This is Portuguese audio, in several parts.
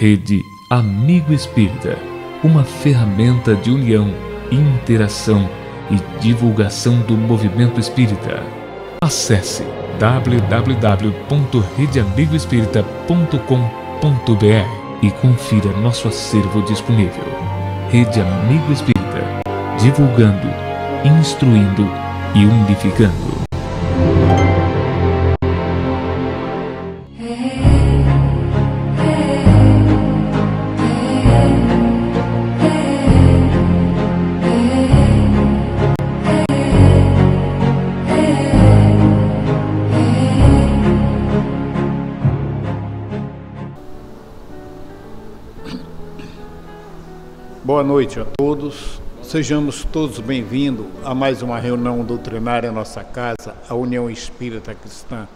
Rede Amigo Espírita, uma ferramenta de união, interação e divulgação do movimento espírita. Acesse www.redeamigoespírita.com.br e confira nosso acervo disponível. Rede Amigo Espírita, divulgando, instruindo e unificando. Boa noite a todos, sejamos todos bem-vindos a mais uma reunião doutrinária em nossa casa, a União Espírita Cristã.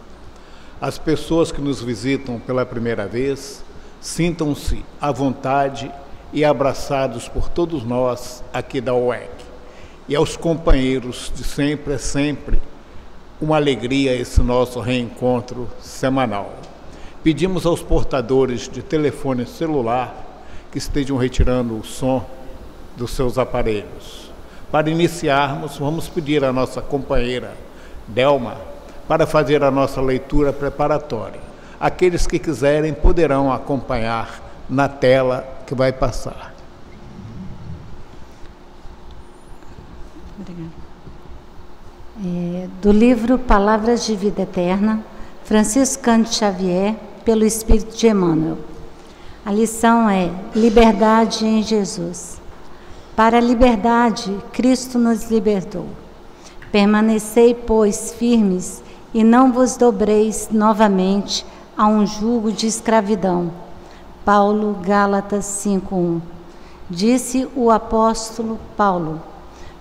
As pessoas que nos visitam pela primeira vez, sintam-se à vontade e abraçados por todos nós aqui da UEC. E aos companheiros de sempre, é sempre uma alegria esse nosso reencontro semanal. Pedimos aos portadores de telefone celular que estejam retirando o som dos seus aparelhos. Para iniciarmos, vamos pedir à nossa companheira Delma para fazer a nossa leitura preparatória. Aqueles que quiserem poderão acompanhar na tela que vai passar. Obrigada. Do livro Palavras de Vida Eterna, Francisco Cândido Xavier, pelo Espírito de Emmanuel. A lição é liberdade em Jesus. Para a liberdade, Cristo nos libertou. Permanecei, pois, firmes e não vos dobreis novamente a um jugo de escravidão. Paulo, Gálatas 5:1. Disse o apóstolo Paulo,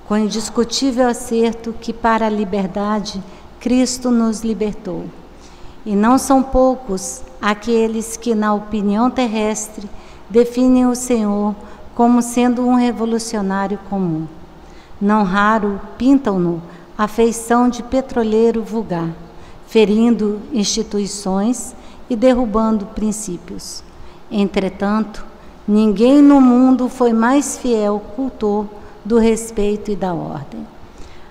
com indiscutível acerto, que para a liberdade Cristo nos libertou. E não são poucos aqueles que, na opinião terrestre, definem o Senhor como sendo um revolucionário comum. Não raro pintam-no à feição de petroleiro vulgar, ferindo instituições e derrubando princípios. Entretanto, ninguém no mundo foi mais fiel cultor do respeito e da ordem.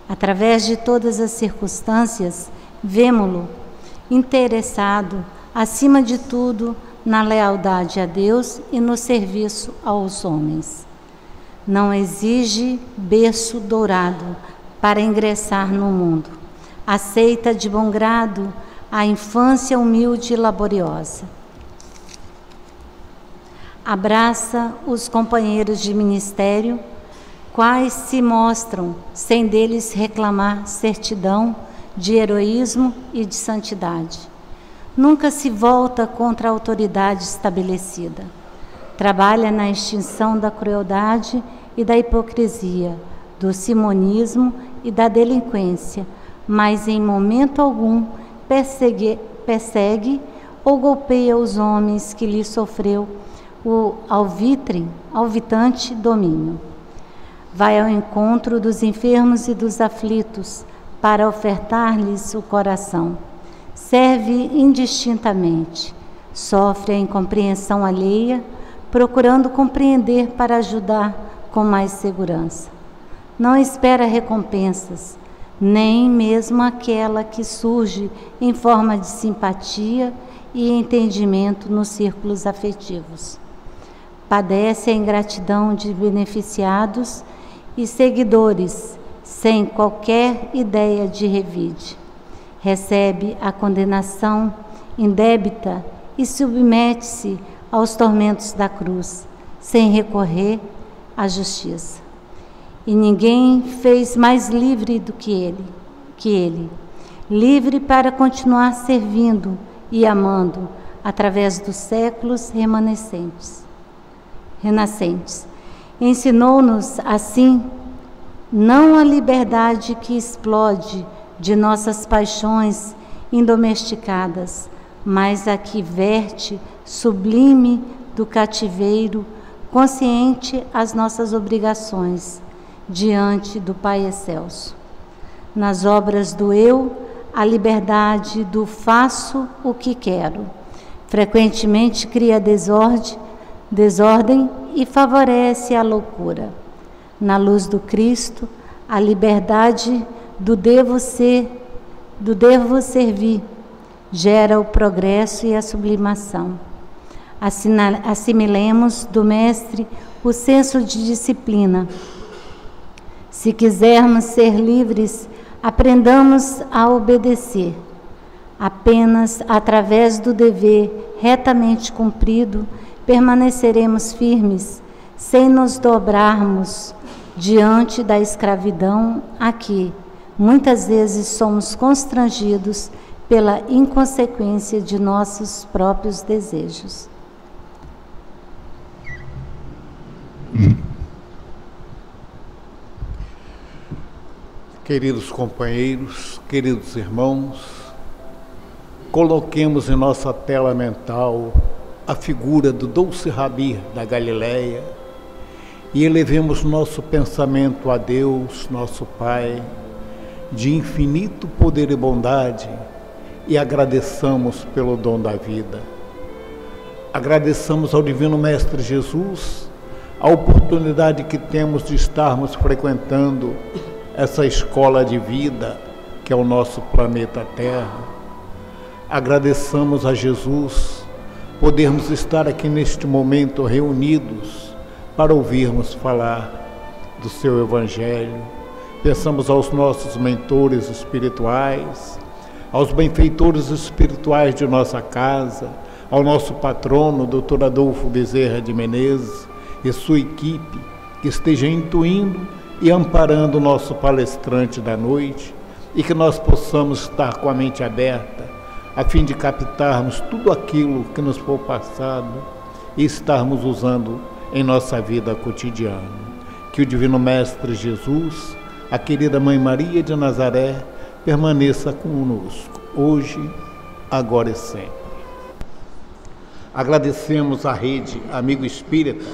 Através de todas as circunstâncias, vemo-lo interessado, acima de tudo, na lealdade a Deus e no serviço aos homens. Não exige berço dourado para ingressar no mundo. Aceita de bom grado a infância humilde e laboriosa. Abraça os companheiros de ministério, quais se mostram, sem deles reclamar certidão, de heroísmo e de santidade. Nunca se volta contra a autoridade estabelecida. Trabalha na extinção da crueldade e da hipocrisia, do simonismo e da delinquência, mas em momento algum persegue ou golpeia os homens que lhe sofreu o alvitante domínio. Vai ao encontro dos enfermos e dos aflitos, para ofertar-lhes o coração. Serve indistintamente, sofre a incompreensão alheia, procurando compreender para ajudar com mais segurança. Não espera recompensas, nem mesmo aquela que surge em forma de simpatia e entendimento nos círculos afetivos. Padece a ingratidão de beneficiados e seguidores, sem qualquer ideia de revide. Recebe a condenação indébita e submete-se aos tormentos da cruz, sem recorrer à justiça. E ninguém fez mais livre do que ele, livre para continuar servindo e amando através dos séculos renascentes. Ensinou-nos, assim, não a liberdade que explode de nossas paixões indomesticadas, mas a que verte sublime do cativeiro, consciente as nossas obrigações diante do Pai Excelso. Nas obras do eu, a liberdade do faço o que quero frequentemente cria desordem desordem e favorece a loucura. Na luz do Cristo, a liberdade do devo servir gera o progresso e a sublimação. Assimilemos do Mestre o senso de disciplina. Se quisermos ser livres, aprendamos a obedecer. Apenas através do dever retamente cumprido, permaneceremos firmes, sem nos dobrarmos diante da escravidão a que, muitas vezes, somos constrangidos pela inconsequência de nossos próprios desejos. Queridos companheiros, queridos irmãos, coloquemos em nossa tela mental a figura do Doce Rabi da Galileia e elevemos nosso pensamento a Deus, nosso Pai, de infinito poder e bondade, e agradeçamos pelo dom da vida. Agradeçamos ao Divino Mestre Jesus a oportunidade que temos de estarmos frequentando essa escola de vida que é o nosso planeta Terra. Agradeçamos a Jesus podermos estar aqui neste momento reunidos para ouvirmos falar do seu Evangelho. Pensamos aos nossos mentores espirituais, aos benfeitores espirituais de nossa casa, ao nosso patrono, Dr. Adolfo Bezerra de Menezes, e sua equipe, que esteja intuindo e amparando o nosso palestrante da noite, e que nós possamos estar com a mente aberta, a fim de captarmos tudo aquilo que nos for passado e estarmos usando em nossa vida cotidiana. Que o Divino Mestre Jesus, a querida Mãe Maria de Nazaré, permaneça conosco, hoje, agora e sempre. Agradecemos à Rede Amigo Espírita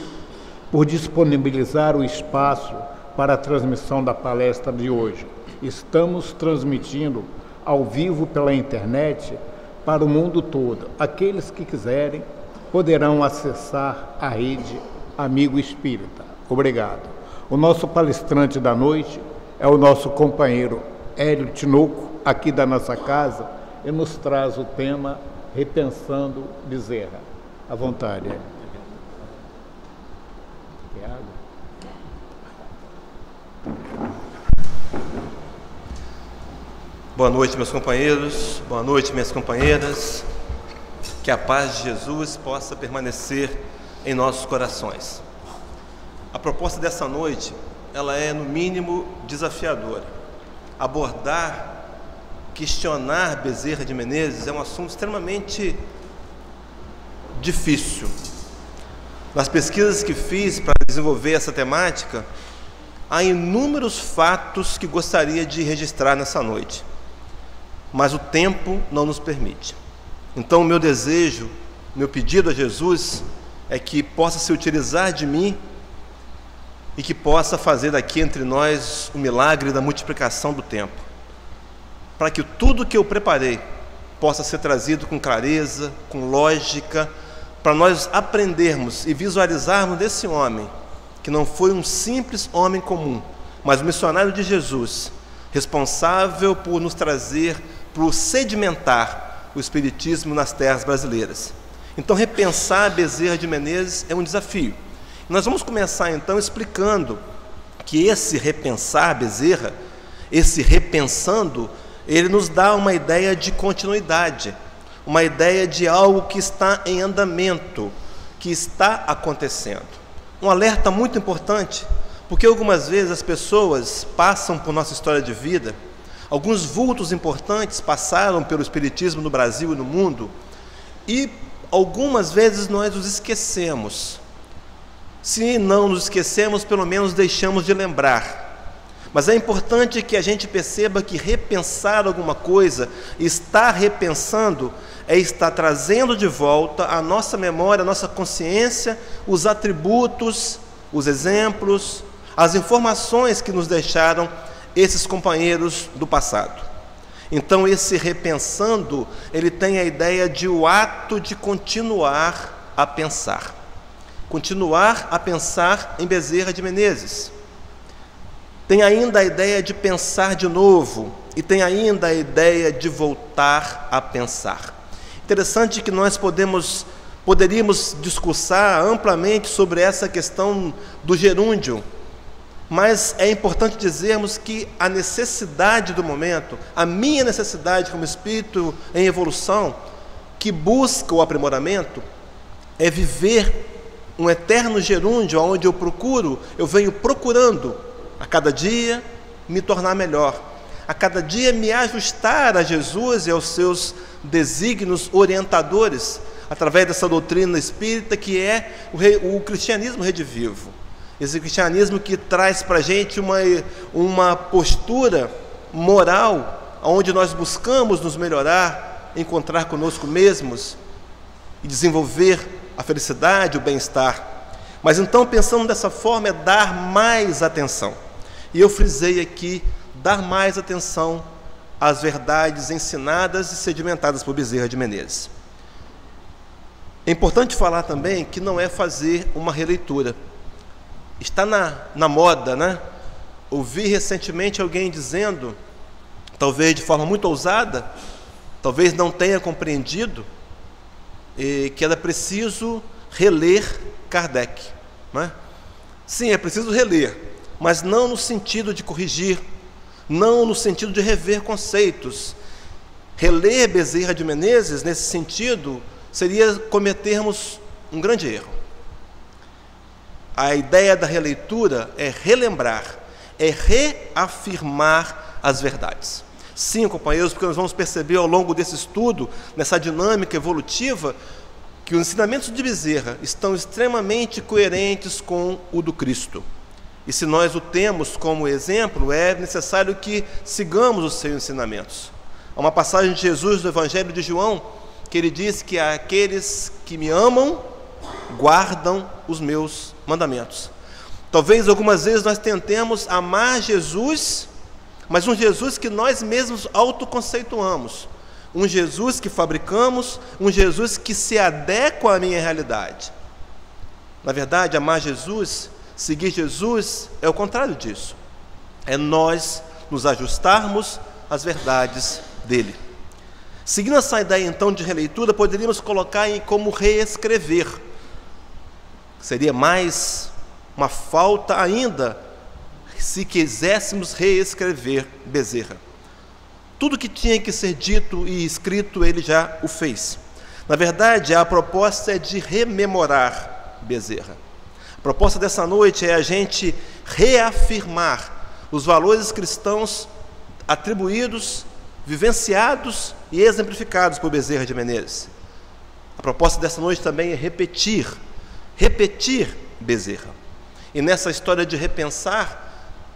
por disponibilizar o espaço para a transmissão da palestra de hoje. Estamos transmitindo ao vivo pela internet para o mundo todo. Aqueles que quiserem poderão acessar a Rede Amigo Espírita. Obrigado. O nosso palestrante da noite é o nosso companheiro Hélio Tinoco, aqui da nossa casa, e nos traz o tema Repensando Bezerra. À vontade, Hélio. Quer água? Boa noite, meus companheiros, boa noite, minhas companheiras. Que a paz de Jesus possa permanecer em nossos corações. A proposta dessa noite, ela é no mínimo desafiadora. Abordar, questionar Bezerra de Menezes é um assunto extremamente difícil. Nas pesquisas que fiz para desenvolver essa temática, há inúmeros fatos que gostaria de registrar nessa noite, mas o tempo não nos permite. Então, o meu desejo, meu pedido a Jesus é que possa se utilizar de mim e que possa fazer daqui entre nós o milagre da multiplicação do tempo, para que tudo que eu preparei possa ser trazido com clareza, com lógica, para nós aprendermos e visualizarmos desse homem, que não foi um simples homem comum, mas um missionário de Jesus, responsável por nos trazer, por sedimentar o Espiritismo nas terras brasileiras. Então, repensar Bezerra de Menezes é um desafio. Nós vamos começar, então, explicando que esse repensar Bezerra, esse repensando, ele nos dá uma ideia de continuidade, uma ideia de algo que está em andamento, que está acontecendo. Um alerta muito importante, porque algumas vezes as pessoas passam por nossa história de vida, alguns vultos importantes passaram pelo Espiritismo no Brasil e no mundo, e algumas vezes nós os esquecemos. Se não nos esquecemos, pelo menos deixamos de lembrar. Mas é importante que a gente perceba que repensar alguma coisa, estar repensando, é estar trazendo de volta à nossa memória, à nossa consciência, os atributos, os exemplos, as informações que nos deixaram esses companheiros do passado. Então, esse repensando, ele tem a ideia de o ato de continuar a pensar. continuar a pensar em Bezerra de Menezes. Tem ainda a ideia de pensar de novo, e tem ainda a ideia de voltar a pensar. Interessante que nós poderíamos discursar amplamente sobre essa questão do gerúndio, mas é importante dizermos que a necessidade do momento, a minha necessidade como espírito em evolução, que busca o aprimoramento, é viver um eterno gerúndio, onde eu venho procurando a cada dia me tornar melhor, a cada dia me ajustar a Jesus e aos seus desígnios orientadores, através dessa doutrina espírita que é o cristianismo redivivo. Esse cristianismo que traz para a gente uma postura moral, onde nós buscamos nos melhorar, encontrar conosco mesmos e desenvolver a felicidade, o bem-estar. Mas então, pensando dessa forma, é dar mais atenção. E eu frisei aqui, dar mais atenção às verdades ensinadas e sedimentadas por Bezerra de Menezes. É importante falar também que não é fazer uma releitura. Está na moda, né? Ouvi recentemente alguém dizendo, talvez de forma muito ousada, talvez não tenha compreendido, que era preciso reler Kardec, não é? Sim, é preciso reler, mas não no sentido de corrigir, não no sentido de rever conceitos. Reler Bezerra de Menezes, nesse sentido, seria cometermos um grande erro. A ideia da releitura é relembrar, é reafirmar as verdades. Sim, companheiros, porque nós vamos perceber ao longo desse estudo, nessa dinâmica evolutiva, que os ensinamentos de Bezerra estão extremamente coerentes com o do Cristo. E se nós o temos como exemplo, é necessário que sigamos os seus ensinamentos. Há uma passagem de Jesus do Evangelho de João, que ele diz que aqueles que me amam, guardam os meus mandamentos. Talvez algumas vezes nós tentemos amar Jesus, mas um Jesus que nós mesmos autoconceituamos, um Jesus que fabricamos, um Jesus que se adequa à minha realidade. Na verdade, amar Jesus, seguir Jesus, é o contrário disso. É nós nos ajustarmos às verdades dele. Seguindo essa ideia então de releitura, poderíamos colocar em como reescrever. Seria mais uma falta ainda se quiséssemos reescrever Bezerra. Tudo que tinha que ser dito e escrito, ele já o fez. Na verdade, a proposta é de rememorar Bezerra. A proposta dessa noite é a gente reafirmar os valores cristãos atribuídos, vivenciados e exemplificados por Bezerra de Menezes. A proposta dessa noite também é repetir Bezerra. E nessa história de repensar,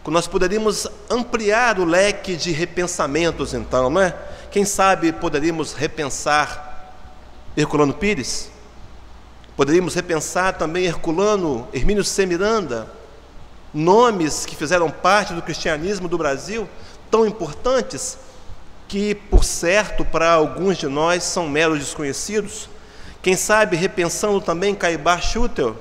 nós poderíamos ampliar o leque de repensamentos, então, não é? Quem sabe poderíamos repensar Herculano Pires? Poderíamos repensar também Herculano, Hermínio C. Miranda, nomes que fizeram parte do cristianismo do Brasil, tão importantes, que, por certo, para alguns de nós são meros desconhecidos. Quem sabe repensando também Caibá Schutel,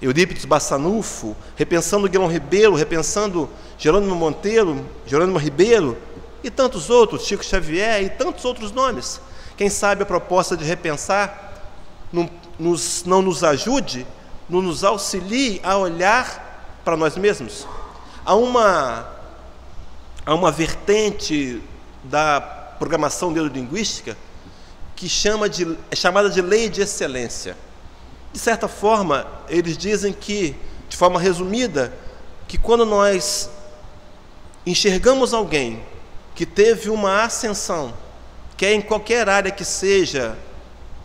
Eurípides Bassanufo, repensando Guilherme Ribeiro, repensando Jerônimo Monteiro, Jerônimo Ribeiro e tantos outros, Chico Xavier e tantos outros nomes. Quem sabe a proposta de repensar não nos ajude, não nos auxilie a olhar para nós mesmos. Há uma vertente da programação neurolinguística que é chamada de lei de excelência. De certa forma, eles dizem que, de forma resumida, que quando nós enxergamos alguém que teve uma ascensão, quer em qualquer área que seja,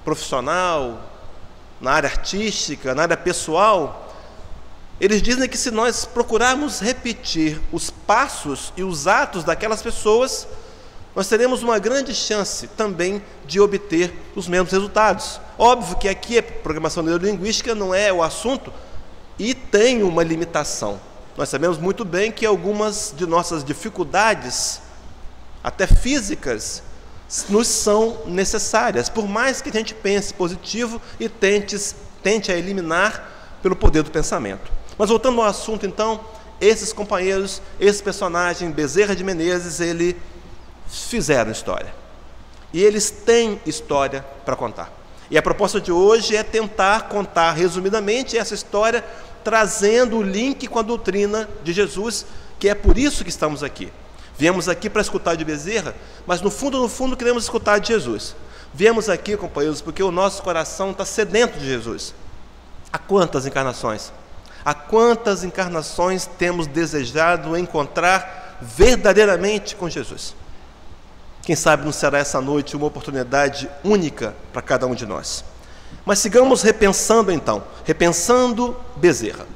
profissional, na área artística, na área pessoal, eles dizem que se nós procurarmos repetir os passos e os atos daquelas pessoas, nós teremos uma grande chance também de obter os mesmos resultados. Óbvio que aqui a programação neurolinguística não é o assunto e tem uma limitação. Nós sabemos muito bem que algumas de nossas dificuldades, até físicas, nos são necessárias, por mais que a gente pense positivo e tente tente a eliminar pelo poder do pensamento. Mas voltando ao assunto, então, esses companheiros, esse personagem, Bezerra de Menezes, eles fizeram história. E eles têm história para contar. E a proposta de hoje é tentar contar resumidamente essa história, trazendo o link com a doutrina de Jesus, que é por isso que estamos aqui. Viemos aqui para escutar de Bezerra, mas no fundo queremos escutar de Jesus. Viemos aqui, companheiros, porque o nosso coração está sedento de Jesus. Há quantas encarnações? Há quantas encarnações temos desejado encontrar verdadeiramente com Jesus? Quem sabe não será essa noite uma oportunidade única para cada um de nós. Mas sigamos repensando então, repensando Bezerra.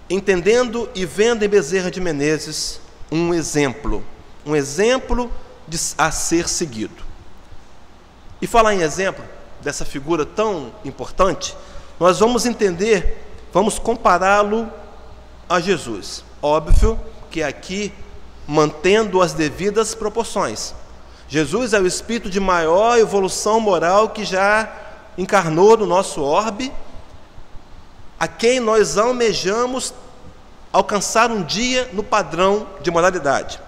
Entendendo e vendo em Bezerra de Menezes um exemplo a ser seguido. E falar em exemplo dessa figura tão importante, nós vamos entender, vamos compará-lo a Jesus. Óbvio que aqui, mantendo as devidas proporções. Jesus é o espírito de maior evolução moral que já encarnou no nosso orbe, a quem nós almejamos alcançar um dia no padrão de moralidade.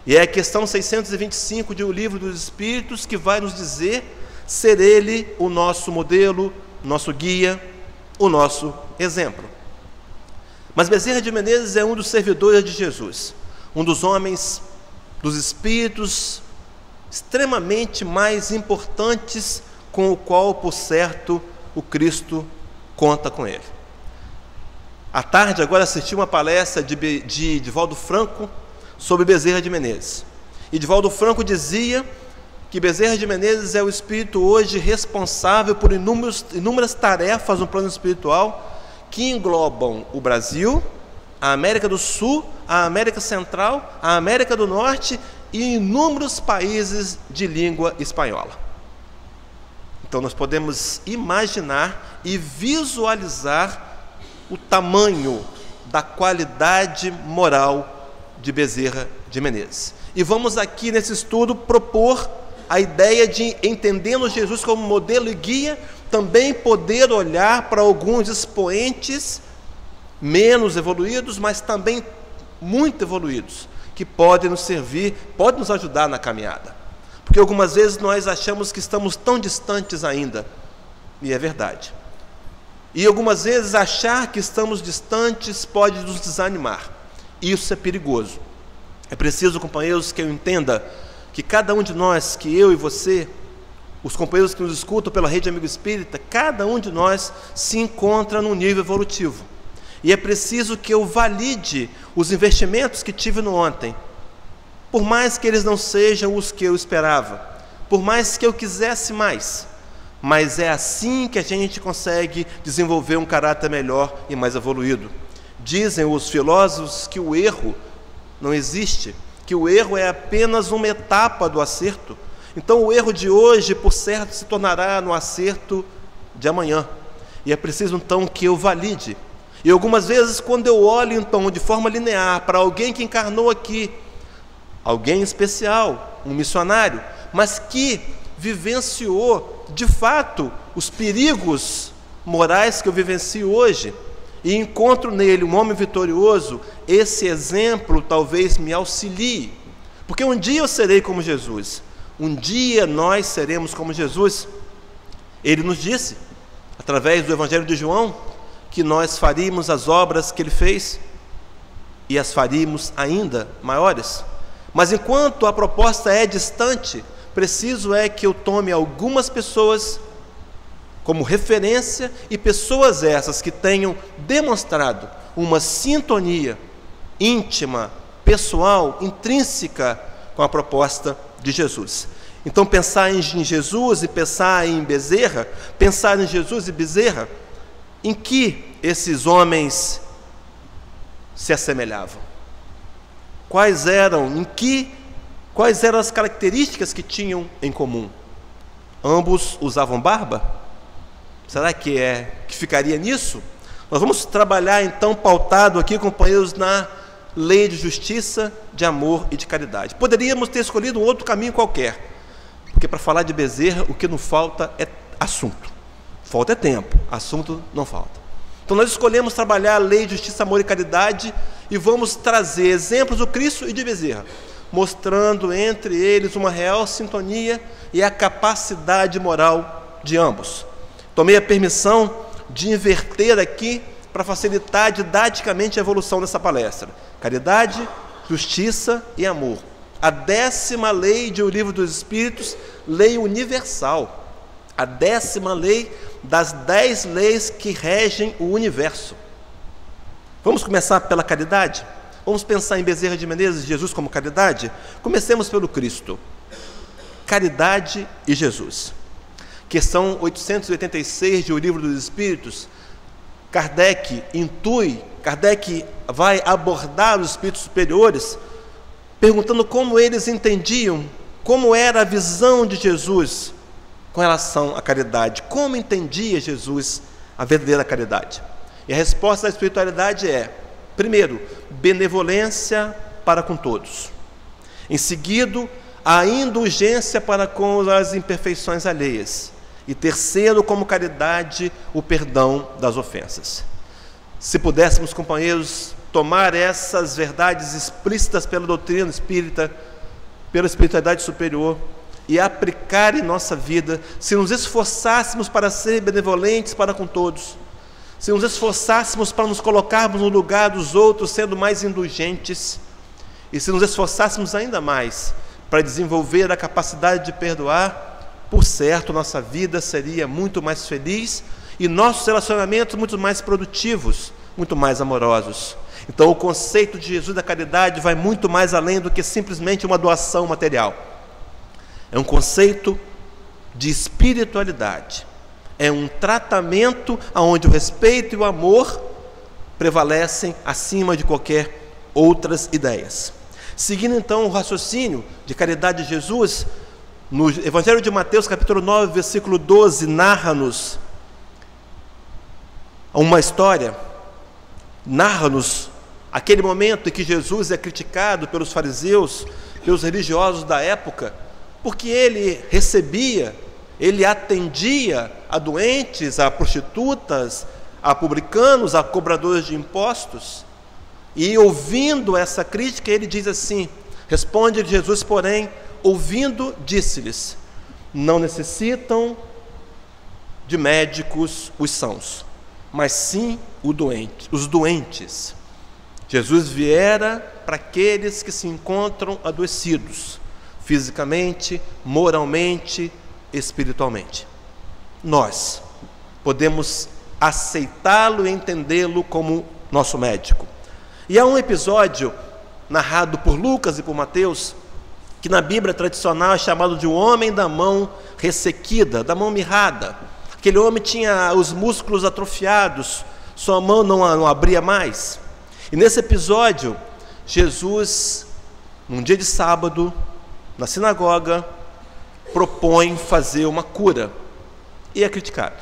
E é a questão 625 de O Livro dos Espíritos que vai nos dizer ser ele o nosso modelo, nosso guia, o nosso exemplo. Mas Bezerra de Menezes é um dos servidores de Jesus, um dos homens, dos espíritos extremamente mais importantes com o qual, por certo, o Cristo conta com ele. À tarde, agora, assisti uma palestra de Divaldo Franco sobre Bezerra de Menezes. E Divaldo Franco dizia que Bezerra de Menezes é o espírito hoje responsável por inúmeras tarefas no plano espiritual que englobam o Brasil, a América do Sul, a América Central, a América do Norte e inúmeros países de língua espanhola. Então nós podemos imaginar e visualizar o tamanho da qualidade moral de Bezerra de Menezes. E vamos aqui nesse estudo propor a ideia de, entendendo Jesus como modelo e guia, também poder olhar para alguns expoentes menos evoluídos, mas também muito evoluídos, que podem nos servir, podem nos ajudar na caminhada. Porque algumas vezes nós achamos que estamos tão distantes ainda, e é verdade. E algumas vezes achar que estamos distantes pode nos desanimar. Isso é perigoso. É preciso, companheiros, que eu entenda que cada um de nós, que eu e você, os companheiros que nos escutam pela Rede Amigo Espírita, cada um de nós se encontra num nível evolutivo. E é preciso que eu valide os investimentos que tive no ontem, por mais que eles não sejam os que eu esperava, por mais que eu quisesse mais, mas é assim que a gente consegue desenvolver um caráter melhor e mais evoluído. Dizem os filósofos que o erro não existe, que o erro é apenas uma etapa do acerto. Então o erro de hoje, por certo, se tornará no acerto de amanhã. E é preciso então que eu valide. E algumas vezes, quando eu olho então de forma linear para alguém que encarnou aqui, alguém especial, um missionário, mas que vivenciou de fato os perigos morais que eu vivencio hoje, e encontro nele um homem vitorioso, esse exemplo talvez me auxilie, porque um dia eu serei como Jesus, um dia nós seremos como Jesus. Ele nos disse, através do Evangelho de João, que nós faríamos as obras que ele fez, e as faríamos ainda maiores. Mas enquanto a proposta é distante, preciso é que eu tome algumas pessoas como referência, e pessoas essas que tenham demonstrado uma sintonia íntima, pessoal, intrínseca com a proposta de Jesus. Então pensar em Jesus e pensar em Bezerra, pensar em Jesus e Bezerra, em que esses homens se assemelhavam? Quais eram as características que tinham em comum? Ambos usavam barba? Será que ficaria nisso? Nós vamos trabalhar então pautado aqui, companheiros, na lei de justiça, de amor e de caridade. Poderíamos ter escolhido um outro caminho qualquer, porque para falar de Bezerra o que não falta é assunto. Falta é tempo, assunto não falta. Então nós escolhemos trabalhar a lei de justiça, amor e caridade e vamos trazer exemplos do Cristo e de Bezerra, mostrando entre eles uma real sintonia e a capacidade moral de ambos. Tomei a permissão de inverter aqui para facilitar didaticamente a evolução dessa palestra. Caridade, justiça e amor. A 10ª lei de O Livro dos Espíritos, lei universal. A 10ª lei das 10 leis que regem o universo. Vamos começar pela caridade? Vamos pensar em Bezerra de Menezes e Jesus como caridade? Comecemos pelo Cristo. Caridade e Jesus. Questão 886 de O Livro dos Espíritos, Kardec vai abordar os espíritos superiores, perguntando como eles entendiam, como era a visão de Jesus com relação à caridade, como entendia Jesus a verdadeira caridade. E a resposta da espiritualidade é, primeiro, benevolência para com todos. Em seguida, a indulgência para com as imperfeições alheias. E terceiro, como caridade, o perdão das ofensas. Se pudéssemos, companheiros, tomar essas verdades explícitas pela doutrina espírita, pela espiritualidade superior, e aplicar em nossa vida, se nos esforçássemos para ser benevolentes para com todos, se nos esforçássemos para nos colocarmos no lugar dos outros, sendo mais indulgentes, e se nos esforçássemos ainda mais para desenvolver a capacidade de perdoar, por certo, nossa vida seria muito mais feliz e nossos relacionamentos muito mais produtivos, muito mais amorosos. Então, o conceito de Jesus da caridade vai muito mais além do que simplesmente uma doação material. É um conceito de espiritualidade. É um tratamento onde o respeito e o amor prevalecem acima de qualquer outras ideias. Seguindo então o raciocínio de caridade de Jesus, no Evangelho de Mateus, capítulo 9, versículo 12, narra-nos uma história, narra-nos aquele momento em que Jesus é criticado pelos fariseus, pelos religiosos da época, porque ele recebia, ele atendia a doentes, a prostitutas, a publicanos, a cobradores de impostos. E ouvindo essa crítica, ele diz assim, responde Jesus, porém, ouvindo, disse-lhes, não necessitam de médicos os sãos, mas sim os doentes. Jesus viera para aqueles que se encontram adoecidos, fisicamente, moralmente, espiritualmente. Nós podemos aceitá-lo e entendê-lo como nosso médico. E há um episódio narrado por Lucas e por Mateus, que na Bíblia tradicional é chamado de um homem da mão ressequida, da mão mirrada. Aquele homem tinha os músculos atrofiados, sua mão não abria mais. E nesse episódio, Jesus, num dia de sábado, na sinagoga, propõe fazer uma cura. E é criticado.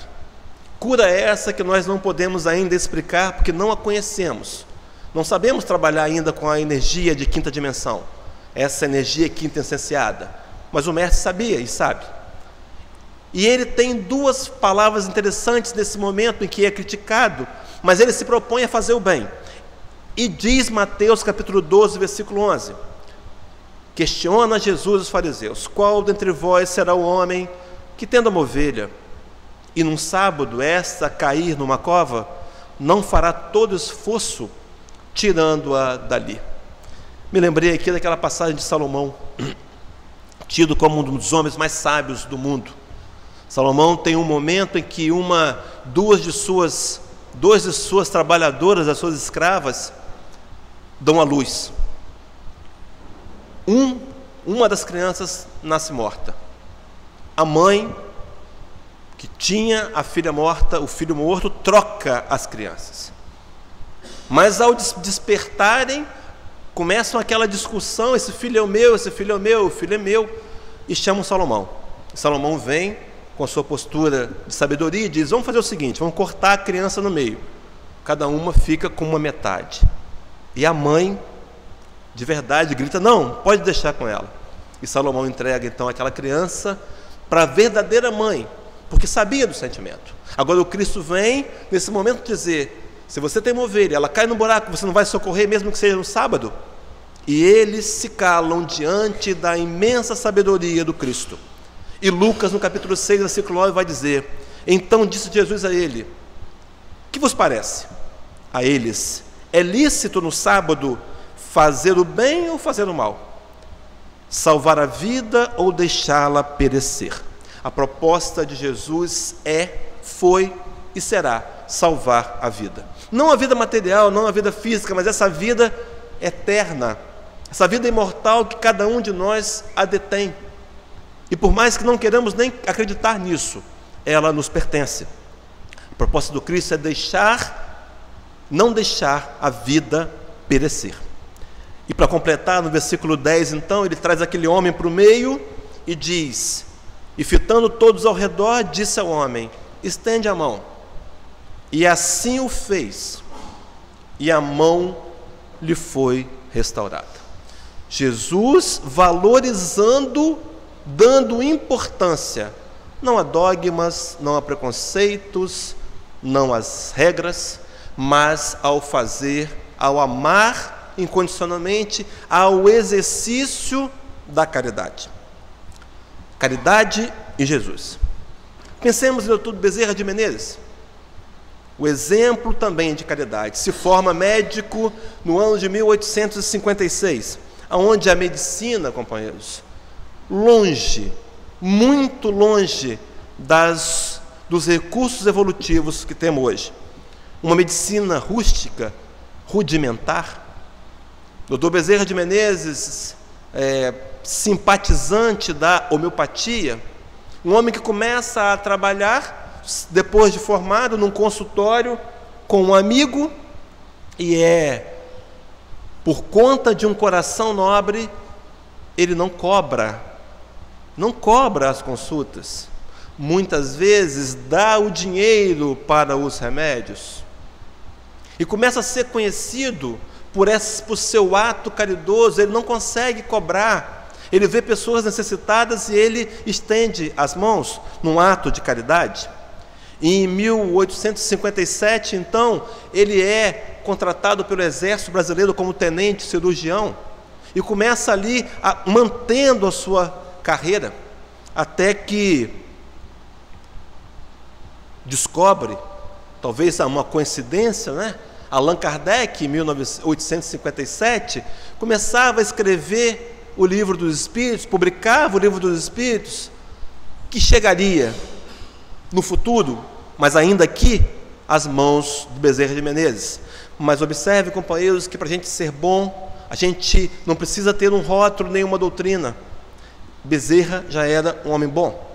Cura essa que nós não podemos ainda explicar, porque não a conhecemos. Não sabemos trabalhar ainda com a energia de quinta dimensão, essa energia quintessenciada. Mas o mestre sabia e sabe. E ele tem duas palavras interessantes nesse momento em que é criticado, mas ele se propõe a fazer o bem. E diz Mateus capítulo 12, versículo 11, questiona Jesus os fariseus, qual dentre vós será o homem que, tendo uma ovelha, e num sábado esta cair numa cova, não fará todo esforço tirando-a dali? Me lembrei aqui daquela passagem de Salomão, tido como um dos homens mais sábios do mundo. Salomão tem um momento em que duas de suas trabalhadoras, as suas escravas, dão à luz. Uma das crianças nasce morta. A mãe, que tinha a filha morta, o filho morto, troca as crianças. Mas ao despertarem, começam aquela discussão, esse filho é o meu, esse filho é o meu, o filho é meu, e chamam Salomão. Salomão vem com a sua postura de sabedoria e diz, vamos fazer o seguinte, vamos cortar a criança no meio, cada uma fica com uma metade. E a mãe, de verdade, grita, não, pode deixar com ela. E Salomão entrega então aquela criança para a verdadeira mãe, porque sabia do sentimento. Agora o Cristo vem nesse momento dizer: se você tem uma ovelha, ela cai no buraco, você não vai socorrer mesmo que seja no sábado? E eles se calam diante da imensa sabedoria do Cristo. E Lucas, no capítulo 6, versículo 9, vai dizer: então disse Jesus a ele: que vos parece? A eles: é lícito no sábado fazer o bem ou fazer o mal? Salvar a vida ou deixá-la perecer? A proposta de Jesus foi e será salvar a vida. Não a vida material, não a vida física, mas essa vida eterna, essa vida imortal que cada um de nós a detém. E por mais que não queiramos nem acreditar nisso, ela nos pertence. A proposta do Cristo é não deixar a vida perecer. E para completar, no versículo 10, então, ele traz aquele homem para o meio e diz: e fitando todos ao redor, disse ao homem: estende a mão. E assim o fez, e a mão lhe foi restaurada. Jesus valorizando, dando importância, não a dogmas, não a preconceitos, não às regras, mas ao amar incondicionalmente, ao exercício da caridade. Caridade em Jesus. Pensemos em Dr. Bezerra de Menezes, o exemplo também de caridade. Se forma médico no ano de 1856, onde a medicina, companheiros, longe, muito longe dos recursos evolutivos que temos hoje. Uma medicina rústica, rudimentar. Dr. Bezerra de Menezes, simpatizante da homeopatia, um homem que começa a trabalhar, depois de formado, num consultório com um amigo, e por conta de um coração nobre, ele não cobra as consultas. Muitas vezes dá o dinheiro para os remédios. E começa a ser conhecido por seu ato caridoso. Ele não consegue cobrar. Ele vê pessoas necessitadas e ele estende as mãos num ato de caridade. E em 1857, então, ele é contratado pelo Exército Brasileiro como tenente cirurgião e começa ali mantendo a sua carreira, até que descobre, talvez uma coincidência, né? Allan Kardec, em 1857, começava a escrever o Livro dos Espíritos, publicava o Livro dos Espíritos, que chegaria no futuro, mas ainda aqui, às mãos do Bezerra de Menezes. Mas observe, companheiros, que para a gente ser bom, a gente não precisa ter um rótulo, nenhuma doutrina. Bezerra já era um homem bom.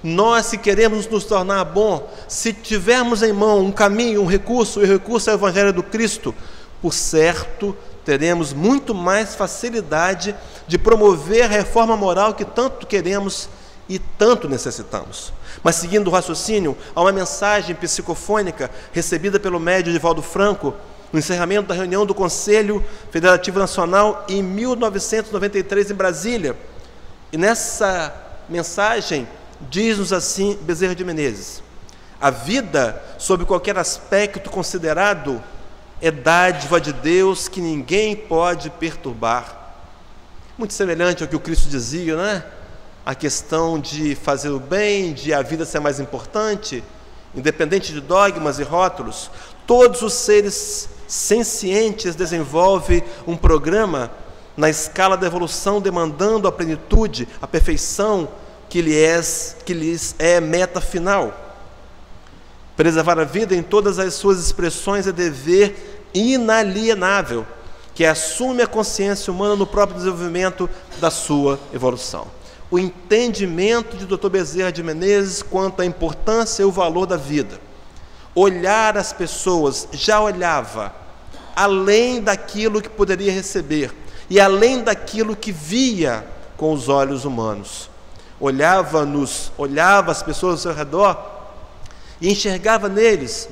Nós, se queremos nos tornar bom, se tivermos em mão um caminho, um recurso, e o recurso é o Evangelho do Cristo, por certo, teremos muito mais facilidade de promover a reforma moral que tanto queremos e tanto necessitamos. Mas seguindo o raciocínio, há uma mensagem psicofônica recebida pelo médium Divaldo Franco no encerramento da reunião do Conselho Federativo Nacional em 1993 em Brasília. E nessa mensagem diz-nos assim Bezerra de Menezes: a vida, sob qualquer aspecto considerado, é dádiva de Deus que ninguém pode perturbar. Muito semelhante ao que o Cristo dizia, né? A questão de fazer o bem, de a vida ser mais importante, independente de dogmas e rótulos. Todos os seres sencientes desenvolvem um programa na escala da evolução, demandando a plenitude, a perfeição que lhes é meta final. Preservar a vida em todas as suas expressões é dever inalienável, que assume a consciência humana no próprio desenvolvimento da sua evolução. O entendimento de Dr. Bezerra de Menezes quanto à importância e o valor da vida. Olhar as pessoas, já olhava além daquilo que poderia receber e além daquilo que via com os olhos humanos. Olhava as pessoas ao seu redor e enxergava neles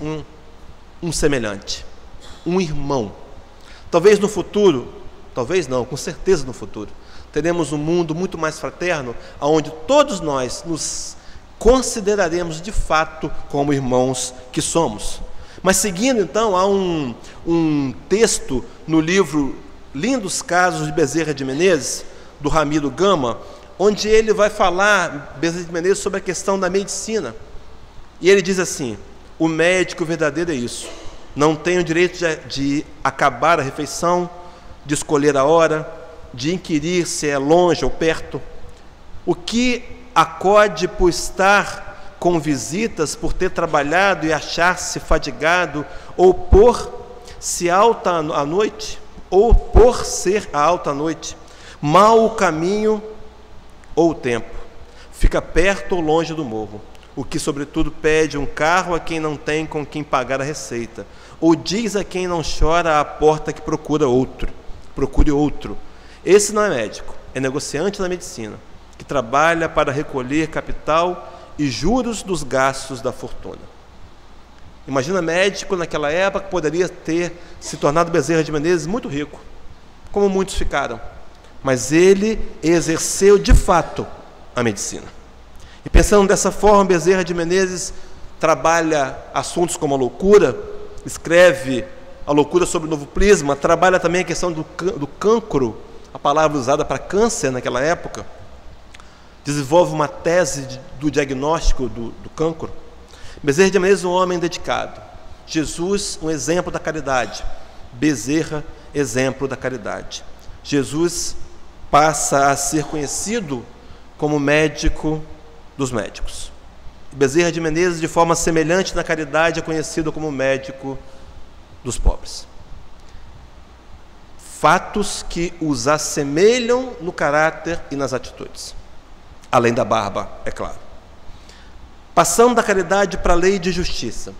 um semelhante, um irmão. Talvez no futuro, talvez não, com certeza no futuro, teremos um mundo muito mais fraterno, onde todos nós nos consideraremos de fato como irmãos que somos. Mas seguindo então, há um texto no livro Lindos Casos de Bezerra de Menezes, do Ramiro Gama, onde ele vai falar, Bezerra de Menezes, sobre a questão da medicina. E ele diz assim: o médico verdadeiro é isso, não tem o direito de acabar a refeição, de escolher a hora, de inquirir se é longe ou perto. O que acode por estar com visitas, por ter trabalhado e achar-se fadigado, ou por se alta à noite, ou por ser alta à noite, mal o caminho ou o tempo, fica perto ou longe do morro, o que sobretudo pede um carro a quem não tem com quem pagar a receita, ou diz a quem não chora à porta que procure outro. Esse não é médico, é negociante da medicina, que trabalha para recolher capital e juros dos gastos da fortuna. Imagina médico naquela época, poderia ter se tornado Bezerra de Menezes muito rico, como muitos ficaram, mas ele exerceu de fato a medicina. E pensando dessa forma, Bezerra de Menezes trabalha assuntos como a loucura, escreve A Loucura sob o Novo Prisma, trabalha também a questão do cancro, a palavra usada para câncer naquela época, desenvolve uma tese do diagnóstico do cancro. Bezerra de Menezes, um homem dedicado. Jesus, um exemplo da caridade. Bezerra, exemplo da caridade. Jesus passa a ser conhecido como médico dos médicos. Bezerra de Menezes, de forma semelhante na caridade, é conhecido como médico dos pobres. Fatos que os assemelham no caráter e nas atitudes. Além da barba, é claro. Passando da caridade para a lei de justiça,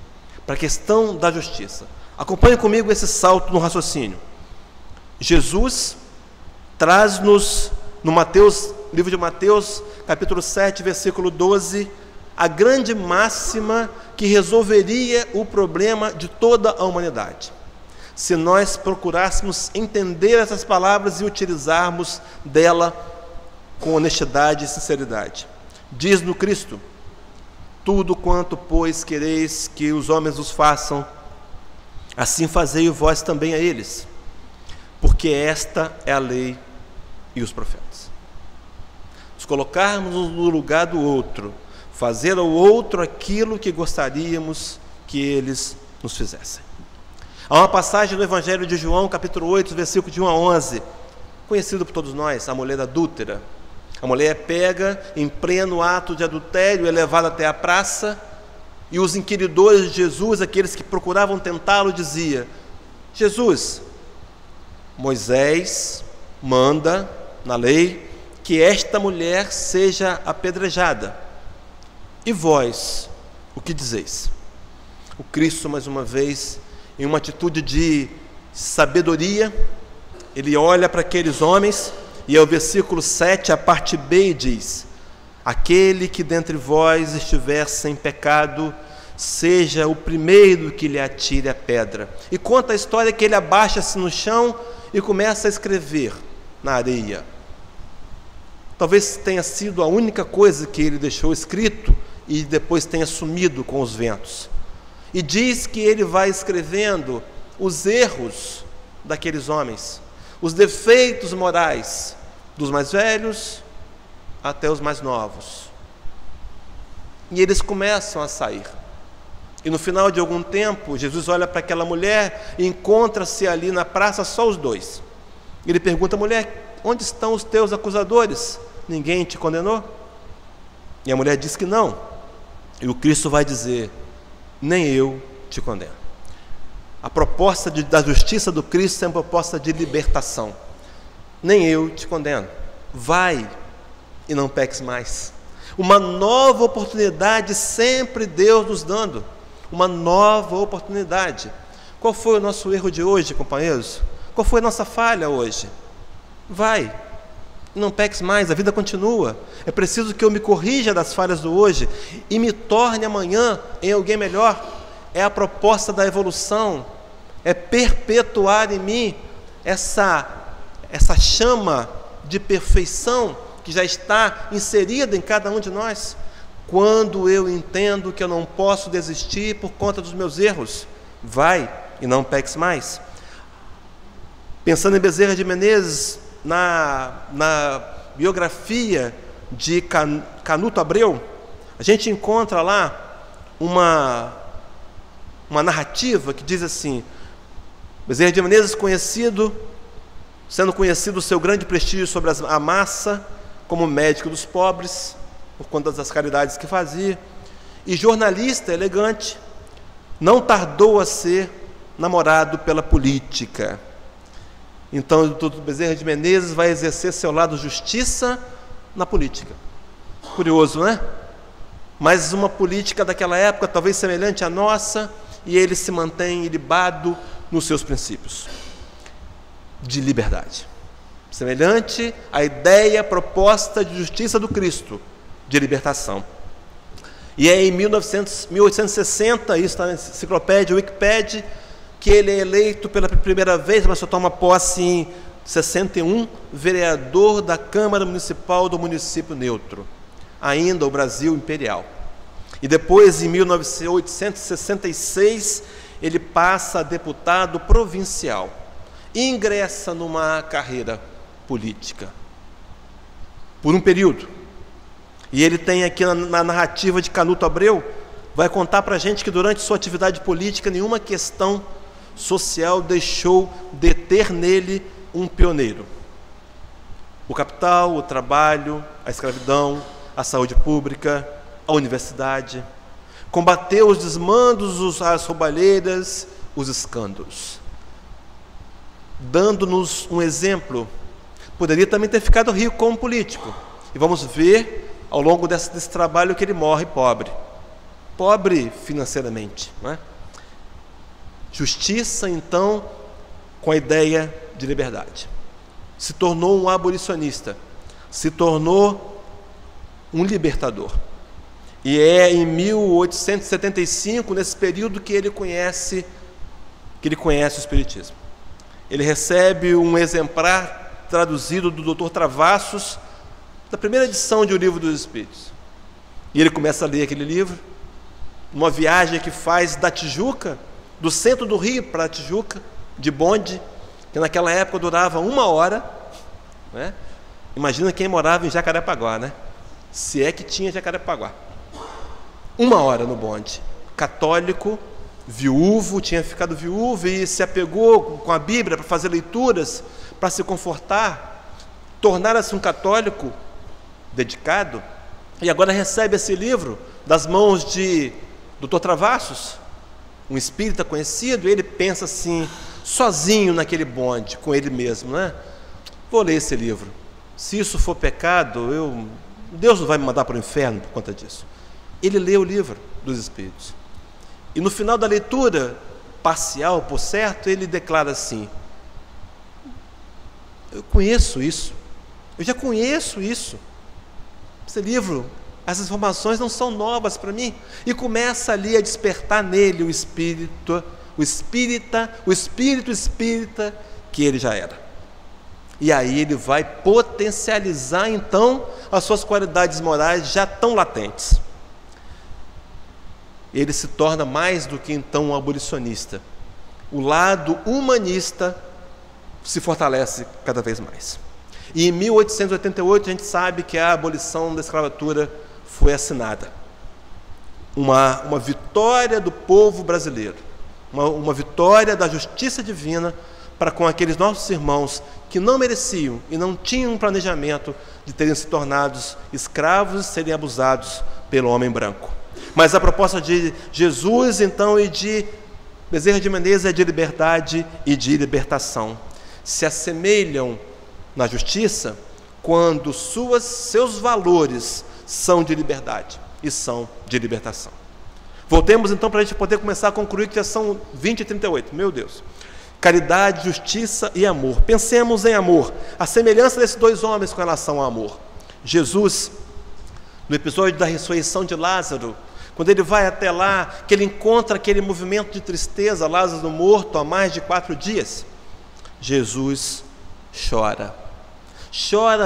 para a questão da justiça. Acompanhe comigo esse salto no raciocínio. Jesus traz-nos no livro de Mateus, capítulo 7, versículo 12, a grande máxima que resolveria o problema de toda a humanidade, se nós procurássemos entender essas palavras e utilizarmos dela com honestidade e sinceridade. Diz no Cristo: tudo quanto, pois, quereis que os homens os façam, assim fazei vós também a eles, porque esta é a lei e os profetas. Nos colocarmos no lugar do outro, fazer ao outro aquilo que gostaríamos que eles nos fizessem. Há uma passagem do Evangelho de João, capítulo 8, versículo de 1 a 11, conhecido por todos nós, a mulher adúltera. A mulher é pega em pleno ato de adultério, é levada até a praça, e os inquiridores de Jesus, aqueles que procuravam tentá-lo, diziam: Jesus, Moisés manda na lei que esta mulher seja apedrejada. E vós, o que dizeis? O Cristo, mais uma vez, em uma atitude de sabedoria, ele olha para aqueles homens, e ao versículo 7, a parte B, diz: aquele que dentre vós estiver sem pecado, seja o primeiro que lhe atire a pedra. E conta a história que ele abaixa-se no chão e começa a escrever na areia. Talvez tenha sido a única coisa que ele deixou escrito e depois tenha sumido com os ventos. E diz que ele vai escrevendo os erros daqueles homens, os defeitos morais, dos mais velhos até os mais novos. E eles começam a sair. E no final de algum tempo, Jesus olha para aquela mulher e encontra-se ali na praça só os dois. Ele pergunta: mulher, onde estão os teus acusadores? Ninguém te condenou? E a mulher diz que não. E o Cristo vai dizer: nem eu te condeno. A proposta da justiça do Cristo é uma proposta de libertação. Nem eu te condeno. Vai e não peques mais. Uma nova oportunidade sempre Deus nos dando. Uma nova oportunidade. Qual foi o nosso erro de hoje, companheiros? Qual foi a nossa falha hoje? Vai e não peques mais, a vida continua. É preciso que eu me corrija das falhas do hoje e me torne amanhã em alguém melhor. É a proposta da evolução, é perpetuar em mim essa chama de perfeição que já está inserida em cada um de nós. Quando eu entendo que eu não posso desistir por conta dos meus erros, vai e não peques mais. Pensando em Bezerra de Menezes, na biografia de Canuto Abreu, a gente encontra lá uma narrativa que diz assim: Bezerra de Menezes sendo conhecido o seu grande prestígio sobre a massa, como médico dos pobres, por conta das caridades que fazia, e jornalista elegante, não tardou a ser namorado pela política. Então, o doutor Bezerra de Menezes vai exercer seu lado justiça na política. Curioso, né? Mas uma política daquela época, talvez semelhante à nossa, e ele se mantém ilibado nos seus princípios de liberdade, semelhante à ideia proposta de justiça do Cristo, de libertação. E é em 1860, isso está na enciclopédia Wikipédia, que ele é eleito pela primeira vez, mas só toma posse em 61, vereador da Câmara Municipal do município neutro, ainda o Brasil Imperial. E depois, em 1866, ele passa a deputado provincial e ingressa numa carreira política, por um período. E ele tem aqui na narrativa de Canuto Abreu, vai contar para a gente que durante sua atividade política, nenhuma questão social deixou de ter nele um pioneiro. O capital, o trabalho, a escravidão, a saúde pública, a universidade. Combateu os desmandos, as roubalheiras, os escândalos. Dando-nos um exemplo. Poderia também ter ficado rico como político. E vamos ver ao longo desse trabalho que ele morre pobre. Pobre financeiramente, não é? Justiça, então, com a ideia de liberdade. Se tornou um abolicionista, se tornou um libertador. E é em 1875, nesse período, que ele conhece o Espiritismo. Ele recebe um exemplar traduzido do Dr. Travassos, da primeira edição de O Livro dos Espíritos. E ele começa a ler aquele livro, numa viagem que faz da Tijuca, do centro do Rio para a Tijuca, de bonde, que naquela época durava 1 hora, né? Imagina quem morava em Jacarepaguá, né? Se é que tinha Jacarepaguá. 1 hora no bonde. Católico, viúvo, tinha ficado viúvo e se apegou com a Bíblia para fazer leituras, para se confortar, tornar-se um católico dedicado, e agora recebe esse livro das mãos de Dr. Travassos, um espírita conhecido, e ele pensa assim, sozinho naquele bonde, com ele mesmo, né? Vou ler esse livro. Se isso for pecado, Deus não vai me mandar para o inferno por conta disso. Ele lê o livro dos Espíritos. E no final da leitura, parcial, por certo, ele declara assim: eu conheço isso, eu já conheço isso. Esse livro, essas informações não são novas para mim. E começa ali a despertar nele o espírito espírita que ele já era. E aí ele vai potencializar então as suas qualidades morais já tão latentes. Ele se torna mais do que então um abolicionista. O lado humanista se fortalece cada vez mais. E em 1888 a gente sabe que a abolição da escravatura foi assinada. Uma vitória do povo brasileiro, uma vitória da justiça divina para com aqueles nossos irmãos que não mereciam e não tinham um planejamento de terem se tornado escravos e serem abusados pelo homem branco. Mas a proposta de Jesus, então, e de Bezerra de Menezes é de liberdade e de libertação. Se assemelham na justiça quando seus valores são de liberdade e são de libertação. Voltemos então para a gente poder começar a concluir, que já são 20h38, meu Deus. Caridade, justiça e amor. Pensemos em amor, a semelhança desses dois homens com relação ao amor. Jesus, no episódio da ressurreição de Lázaro, quando ele vai até lá, que ele encontra aquele movimento de tristeza, Lázaro morto há mais de 4 dias, Jesus chora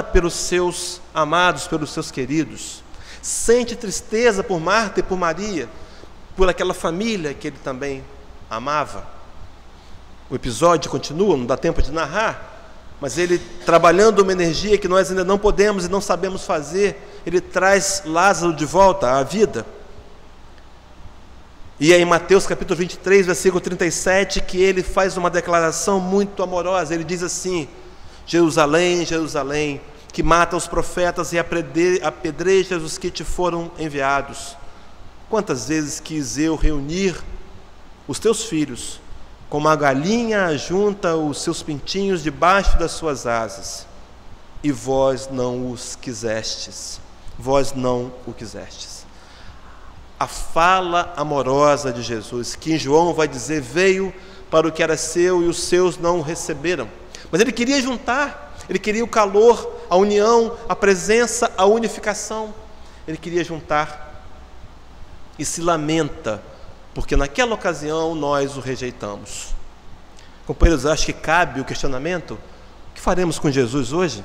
pelos seus amados, pelos seus queridos, sente tristeza por Marta e por Maria, por aquela família que ele também amava. O episódio continua, não dá tempo de narrar, mas ele, trabalhando uma energia que nós ainda não podemos e não sabemos fazer, ele traz Lázaro de volta à vida. E é em Mateus capítulo 23, versículo 37, que ele faz uma declaração muito amorosa. Ele diz assim: Jerusalém, Jerusalém, que mata os profetas e apedrejas os que te foram enviados. Quantas vezes quis eu reunir os teus filhos, como a galinha ajunta os seus pintinhos debaixo das suas asas, e vós não os quisestes. Vós não o quisestes. A fala amorosa de Jesus, que em João vai dizer, veio para o que era seu e os seus não o receberam. Mas ele queria juntar, ele queria o calor, a união, a presença, a unificação. Ele queria juntar e se lamenta, porque naquela ocasião nós o rejeitamos. Companheiros, acho que cabe o questionamento: o que faremos com Jesus hoje?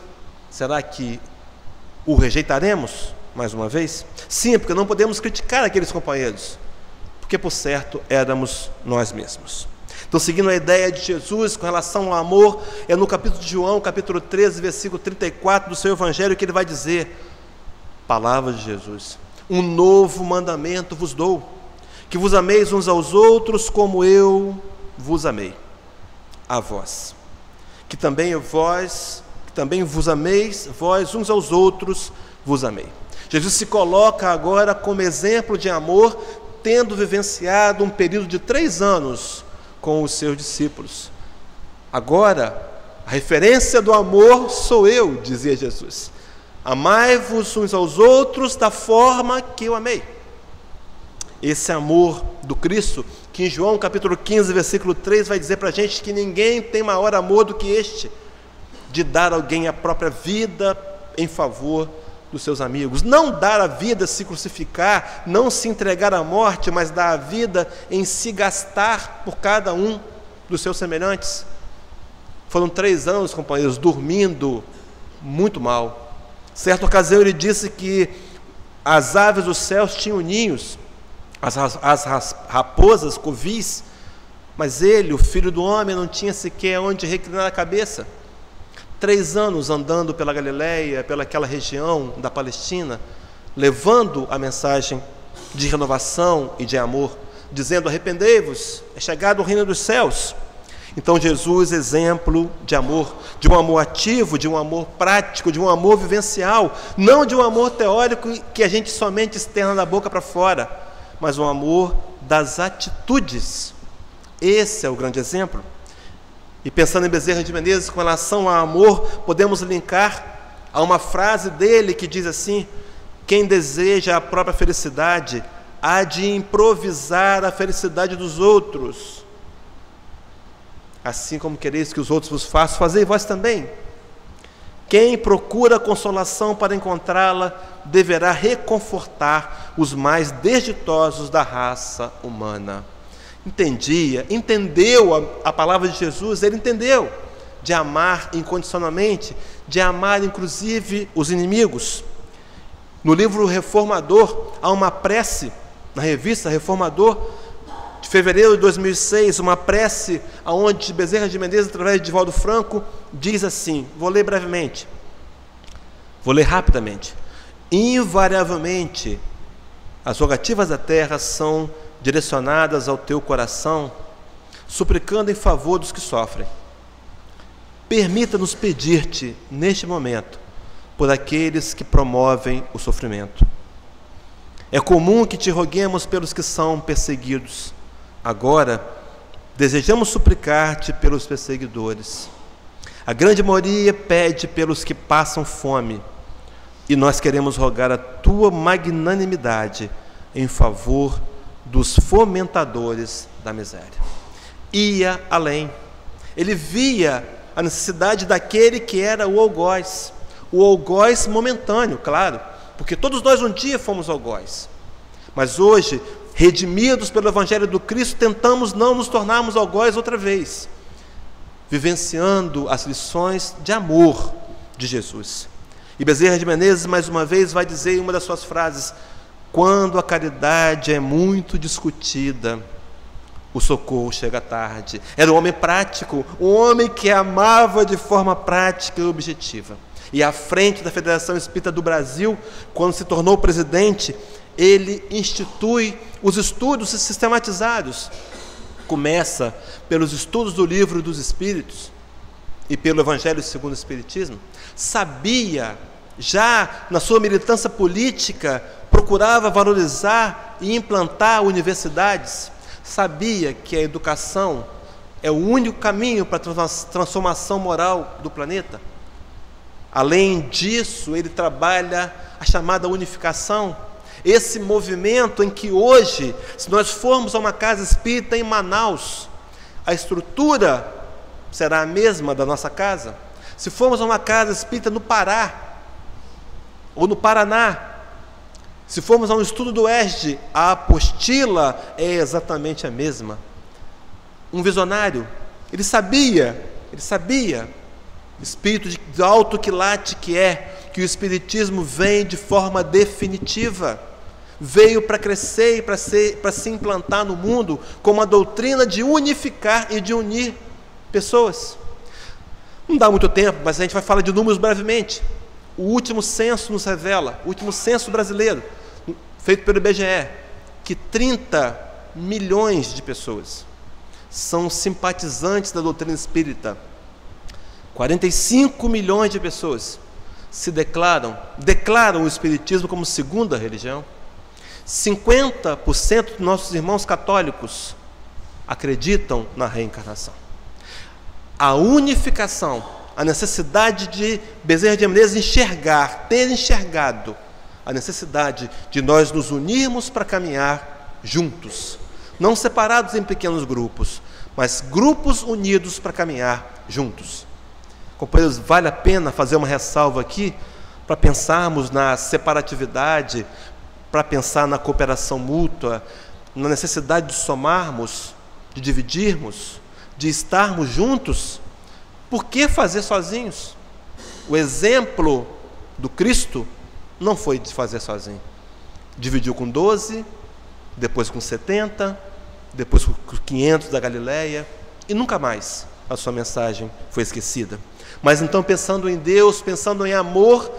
Será que o rejeitaremos mais uma vez? Sim, porque não podemos criticar aqueles companheiros, porque por certo éramos nós mesmos. Então, seguindo a ideia de Jesus com relação ao amor, é no capítulo de João, capítulo 13, versículo 34 do seu Evangelho, que ele vai dizer, palavra de Jesus: um novo mandamento vos dou, que vos ameis uns aos outros como eu vos amei a vós, que também vos ameis vós uns aos outros, vos amei. Jesus se coloca agora como exemplo de amor, tendo vivenciado um período de 3 anos com os seus discípulos. Agora, a referência do amor sou eu, dizia Jesus. Amai-vos uns aos outros da forma que eu amei. Esse amor do Cristo, que em João capítulo 15, versículo 3, vai dizer para a gente que ninguém tem maior amor do que este, de dar a alguém a própria vida em favor dos seus amigos. Não dar a vida, se crucificar, não se entregar à morte, mas dar a vida em se gastar por cada um dos seus semelhantes. Foram 3 anos, companheiros, dormindo muito mal. Certa ocasião ele disse que as aves dos céus tinham ninhos, as raposas covis, mas ele, o Filho do Homem, não tinha sequer onde reclinar a cabeça. 3 anos andando pela Galileia, pelaquela região da Palestina, levando a mensagem de renovação e de amor, dizendo, arrependei-vos, é chegado o reino dos céus. Então Jesus, exemplo de amor, de um amor ativo, de um amor prático, de um amor vivencial, não de um amor teórico que a gente somente externa da boca para fora, mas um amor das atitudes. Esse é o grande exemplo. E pensando em Bezerra de Menezes com relação ao amor, podemos linkar a uma frase dele que diz assim: quem deseja a própria felicidade há de improvisar a felicidade dos outros. Assim como quereis que os outros vos façam, fazei vós também. Quem procura consolação para encontrá-la, deverá reconfortar os mais desditosos da raça humana. Entendeu a palavra de Jesus, ele entendeu de amar incondicionalmente, de amar inclusive os inimigos. No livro Reformador, há uma prece, na revista Reformador, de fevereiro de 2006, uma prece onde Bezerra de Menezes, através de Divaldo Franco, diz assim, vou ler brevemente, vou ler rapidamente. Invariavelmente, as rogativas da terra são direcionadas ao teu coração, suplicando em favor dos que sofrem. Permita-nos pedir-te, neste momento, por aqueles que promovem o sofrimento. É comum que te roguemos pelos que são perseguidos. Agora, desejamos suplicar-te pelos perseguidores. A grande maioria pede pelos que passam fome, e nós queremos rogar a tua magnanimidade em favor dos fomentadores da miséria. Ia além. Ele via a necessidade daquele que era o algoz momentâneo, claro, porque todos nós um dia fomos algoz, mas hoje, redimidos pelo Evangelho do Cristo, tentamos não nos tornarmos algoz outra vez, vivenciando as lições de amor de Jesus. E Bezerra de Menezes, mais uma vez, vai dizer em uma das suas frases: quando a caridade é muito discutida, o socorro chega tarde. Era um homem prático, um homem que amava de forma prática e objetiva. E à frente da Federação Espírita do Brasil, quando se tornou presidente, ele institui os estudos sistematizados. Começa pelos estudos do Livro dos Espíritos e pelo Evangelho segundo o Espiritismo. Sabia, já na sua militância política, procurava valorizar e implantar universidades. Sabia que a educação é o único caminho para a transformação moral do planeta. Além disso, ele trabalha a chamada unificação, esse movimento em que hoje, se nós formos a uma casa espírita em Manaus, a estrutura será a mesma da nossa casa. Se formos a uma casa espírita no Pará ou no Paraná, se formos a um estudo do ESD, a apostila é exatamente a mesma. Um visionário, ele sabia, espírito de alto quilate que é, que o Espiritismo vem de forma definitiva, veio para crescer e para se implantar no mundo como uma doutrina de unificar e de unir pessoas. Não dá muito tempo, mas a gente vai falar de números brevemente. O último censo nos revela, o último censo brasileiro, feito pelo IBGE, que 30 milhões de pessoas são simpatizantes da doutrina espírita. 45 milhões de pessoas se declaram o Espiritismo como segunda religião. 50% dos nossos irmãos católicos acreditam na reencarnação. A unificação, a necessidade de Bezerra de Menezes ter enxergado a necessidade de nós nos unirmos para caminhar juntos, não separados em pequenos grupos, mas grupos unidos para caminhar juntos. Companheiros, vale a pena fazer uma ressalva aqui para pensarmos na separatividade, para pensar na cooperação mútua, na necessidade de somarmos, de dividirmos, de estarmos juntos. Por que fazer sozinhos? O exemplo do Cristo não foi de fazer sozinho. Dividiu com 12, depois com 70, depois com 500 da Galileia, e nunca mais a sua mensagem foi esquecida. Mas então, pensando em Deus, pensando em amor,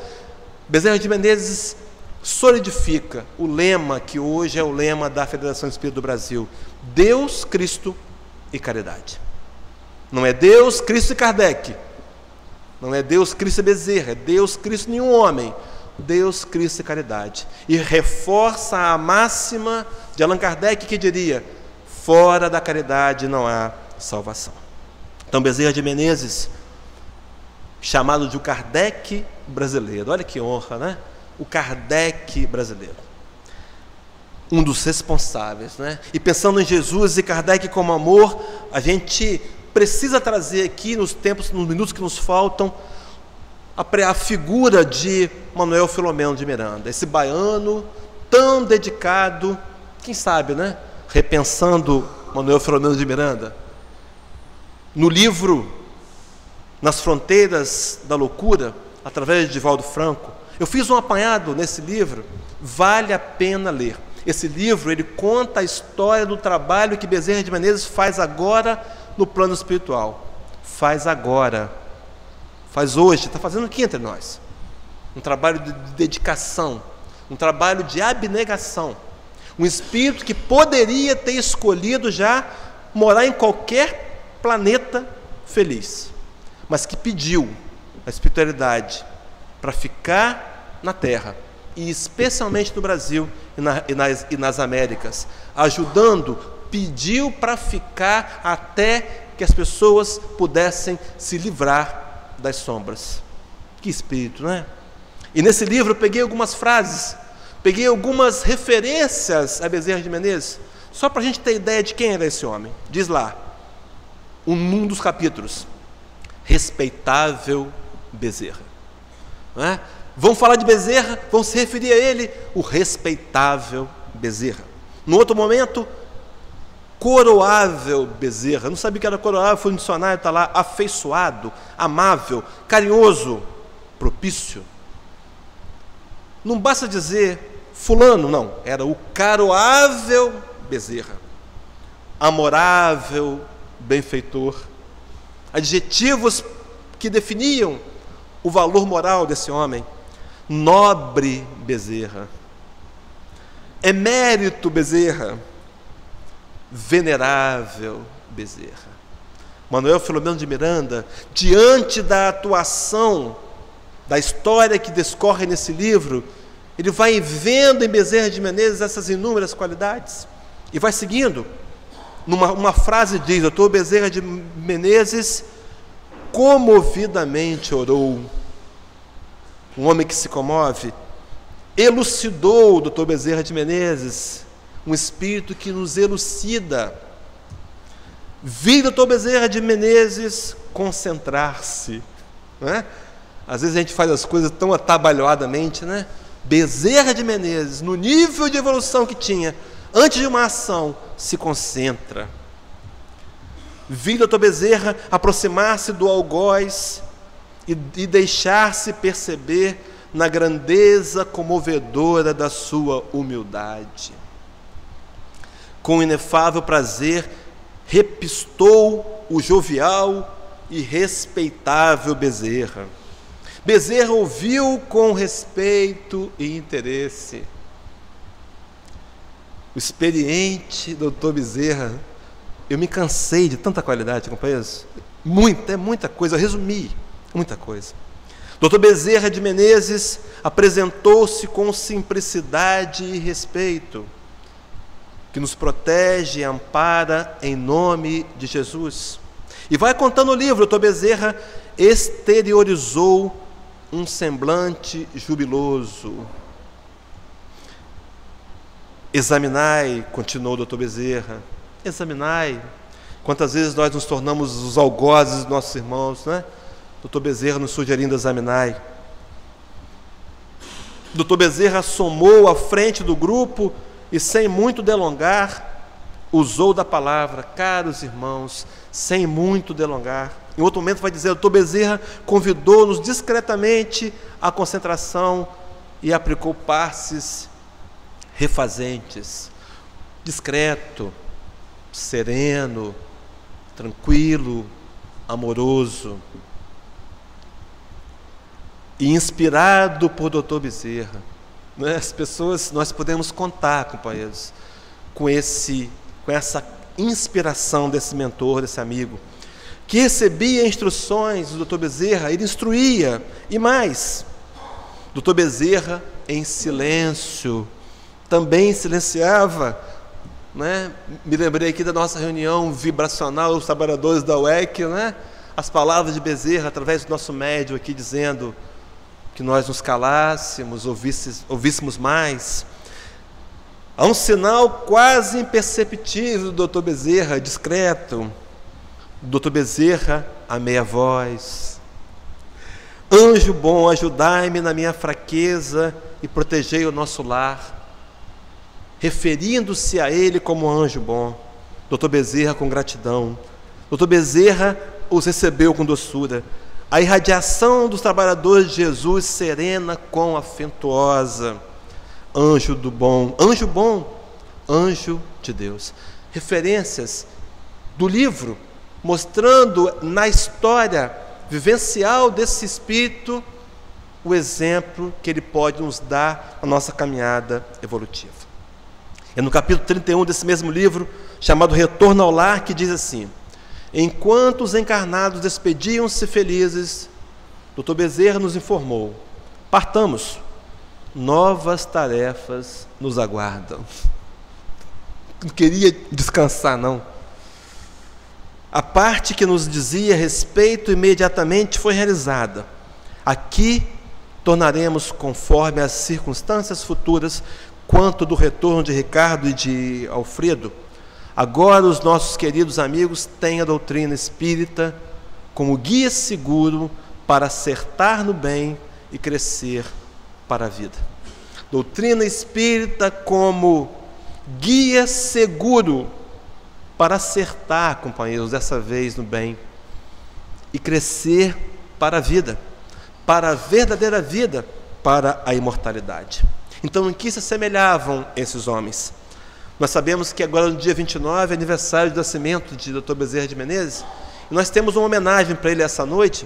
Bezerra de Menezes solidifica o lema que hoje é o lema da Federação Espírita do Brasil: Deus, Cristo e caridade. Não é Deus, Cristo e Kardec, não é Deus, Cristo e Bezerra, é Deus, Cristo e nenhum homem, Deus, Cristo e caridade. E reforça a máxima de Allan Kardec, que diria: fora da caridade não há salvação. Então, Bezerra de Menezes, chamado de o Kardec brasileiro, olha que honra, né? O Kardec brasileiro, um dos responsáveis, né? E pensando em Jesus e Kardec como amor, a gente precisa trazer aqui nos minutos que nos faltam, a figura de Manuel Filomeno de Miranda, esse baiano tão dedicado, quem sabe, né? Repensando Manuel Filomeno de Miranda, no livro Nas Fronteiras da Loucura, através de Divaldo Franco, eu fiz um apanhado nesse livro, vale a pena ler. Esse livro, ele conta a história do trabalho que Bezerra de Menezes faz agora no plano espiritual. Faz agora, faz hoje, está fazendo aqui entre nós. Um trabalho de dedicação, um trabalho de abnegação. Um espírito que poderia ter escolhido já morar em qualquer planeta feliz, mas que pediu a espiritualidade para ficar na Terra, e especialmente no Brasil e nas Américas, ajudando, pediu para ficar até que as pessoas pudessem se livrar das sombras. Que espírito, não é? E nesse livro eu peguei algumas frases, peguei algumas referências a Bezerra de Menezes, só para a gente ter ideia de quem era esse homem. Diz lá, um dos capítulos: respeitável Bezerra. Não é? Vão falar de Bezerra, vão se referir a ele, o respeitável Bezerra. No outro momento, coroável Bezerra. Não sabia que era coroável, foi no dicionário, está lá: afeiçoado, amável, carinhoso, propício. Não basta dizer fulano, não. Era o caroável Bezerra, amorável benfeitor. Adjetivos que definiam o valor moral desse homem. Nobre Bezerra, emérito Bezerra, venerável Bezerra. Manuel Filomeno de Miranda, diante da atuação, da história que discorre nesse livro, ele vai vendo em Bezerra de Menezes essas inúmeras qualidades e vai seguindo. Uma frase diz: doutor Bezerra de Menezes comovidamente orou. Um homem que se comove. Elucidou o doutor Bezerra de Menezes, um espírito que nos elucida. Vi o doutor Bezerra de Menezes concentrar-se, né? Às vezes a gente faz as coisas tão atabalhoadamente, né? Bezerra de Menezes, no nível de evolução que tinha, antes de uma ação, se concentra. Vi o doutor Bezerra aproximar-se do algoz e deixar-se perceber na grandeza comovedora da sua humildade. Com inefável prazer, repistou o jovial e respeitável Bezerra. Bezerra ouviu com respeito e interesse. O experiente doutor Bezerra, eu me cansei de tanta qualidade, companheiros. Muita coisa, eu resumi muita coisa. Doutor Bezerra de Menezes apresentou-se com simplicidade e respeito, que nos protege e ampara em nome de Jesus. E vai contando o livro, doutor Bezerra exteriorizou um semblante jubiloso. Examinai, continuou o doutor Bezerra, examinai. Quantas vezes nós nos tornamos os algozes dos nossos irmãos, né? Doutor Bezerra nos sugerindo examinai. Doutor Bezerra assomou à frente do grupo e, sem muito delongar, usou da palavra: caros irmãos, sem muito delongar. Em outro momento vai dizer: doutor Bezerra convidou-nos discretamente à concentração e aplicou passes refazentes. Discreto, sereno, tranquilo, amoroso. E inspirado por doutor Bezerra, né? As pessoas, nós podemos contar, companheiros, com essa inspiração desse mentor, desse amigo, que recebia instruções do doutor Bezerra, ele instruía, e mais, doutor Bezerra em silêncio, também silenciava, né? Me lembrei aqui da nossa reunião vibracional, os trabalhadores da UEC, né? As palavras de Bezerra, através do nosso médium aqui, dizendo que nós nos calássemos, ouvíssemos mais. Há um sinal quase imperceptível do doutor Bezerra, discreto. Doutor Bezerra, a meia voz: anjo bom, ajudai-me na minha fraqueza e protegei o nosso lar. Referindo-se a ele como anjo bom. Doutor Bezerra com gratidão. Doutor Bezerra os recebeu com doçura. A irradiação dos trabalhadores de Jesus serena com afetuosa. Anjo do bom, anjo de Deus. Referências do livro, mostrando na história vivencial desse espírito o exemplo que ele pode nos dar na nossa caminhada evolutiva. É no capítulo 31 desse mesmo livro, chamado Retorno ao Lar, que diz assim: enquanto os encarnados despediam-se felizes, doutor Bezerra nos informou: partamos, novas tarefas nos aguardam. Não queria descansar, não. A parte que nos dizia respeito imediatamente foi realizada. Aqui tornaremos conforme as circunstâncias futuras. Quanto do retorno de Ricardo e de Alfredo, agora os nossos queridos amigos têm a doutrina espírita como guia seguro para acertar no bem e crescer para a vida. Doutrina espírita como guia seguro para acertar, companheiros, dessa vez no bem e crescer para a vida, para a verdadeira vida, para a imortalidade. Então, em que se assemelhavam esses homens? Nós sabemos que agora, no dia 29, é aniversário do nascimento de Dr. Bezerra de Menezes, e nós temos uma homenagem para ele essa noite.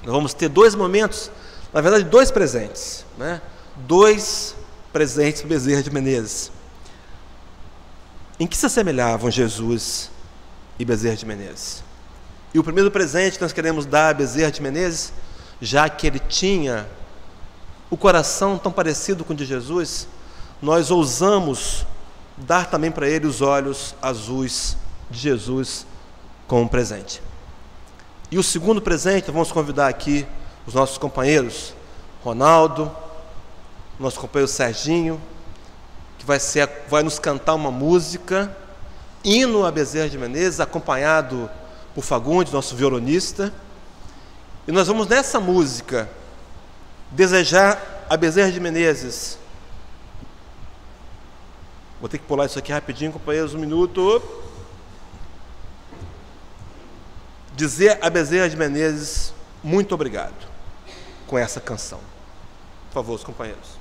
Nós vamos ter 2 momentos, na verdade 2 presentes, né? 2 presentes para Bezerra de Menezes. Em que se assemelhavam Jesus e Bezerra de Menezes? E o primeiro presente que nós queremos dar a Bezerra de Menezes, já que ele tinha o coração tão parecido com o de Jesus, nós ousamos dar também para ele os olhos azuis de Jesus como presente. E o segundo presente, vamos convidar aqui os nossos companheiros, Ronaldo, nosso companheiro Serginho, que vai nos cantar uma música, hino a Bezerra de Menezes, acompanhado por Fagundes, nosso violonista. E nós vamos nessa música desejar a Bezerra de Menezes. Vou ter que pular isso aqui rapidinho, companheiros, 1 minuto. Dizer a Bezerra de Menezes muito obrigado com essa canção. Por favor, os companheiros.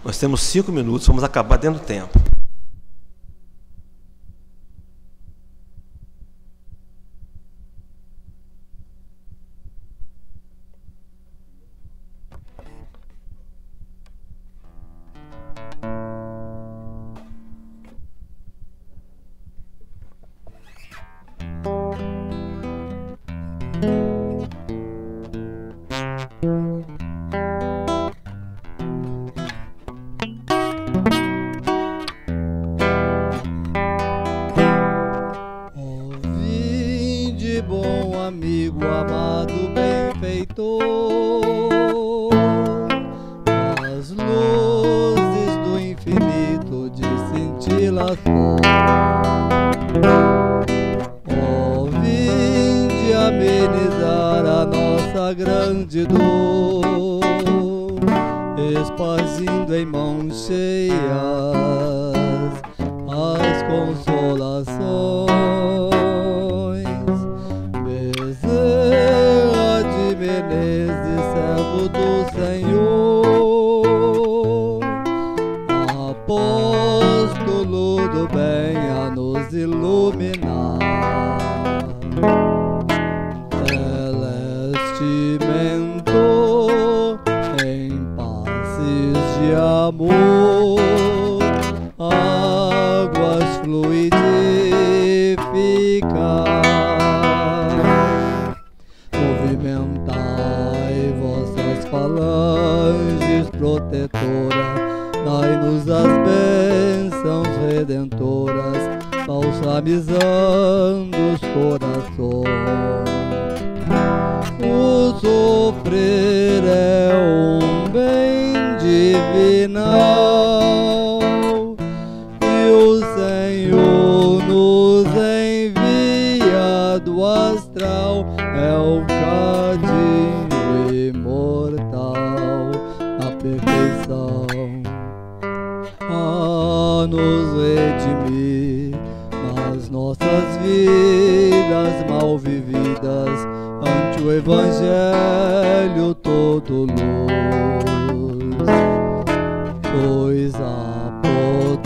Nós temos 5 minutos, vamos acabar dentro do tempo. Esparzindo em mãos cheias as consolações. Bezerra de Menezes, servo do Senhor, apóstolo do bem a nos iluminar. Celeste mentor em passes de amor, águas fluidificar, movimentai vossas falanges protetora, dai-nos as bênçãos redentoras, balsamizando os corações. O sofrer é um bem divinal e o Senhor nos envia do astral, é o cadinho imortal, a perfeição a nos redimir nas nossas vidas mal vividas, ante o Evangelho todo luz. Sois a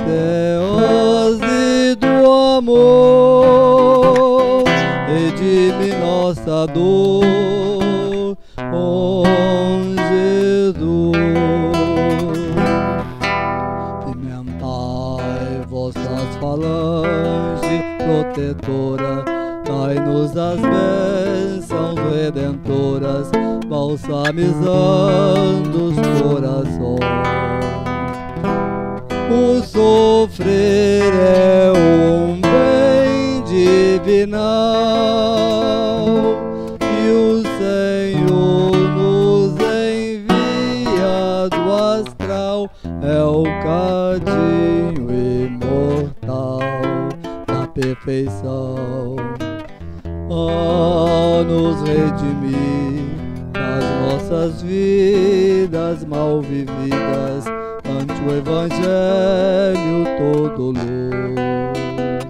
apoteose do amor, redime nossa dor com Jesus. Pimentai vossas falanges protetora, dai-nos as bênçãos redentoras, balsamizando os corações. O sofrer é um bem divinal e o Senhor nos envia do astral, é o cadinho imortal, a perfeição a nos redimir nas nossas vidas mal vividas, ante o Evangelho todo luz.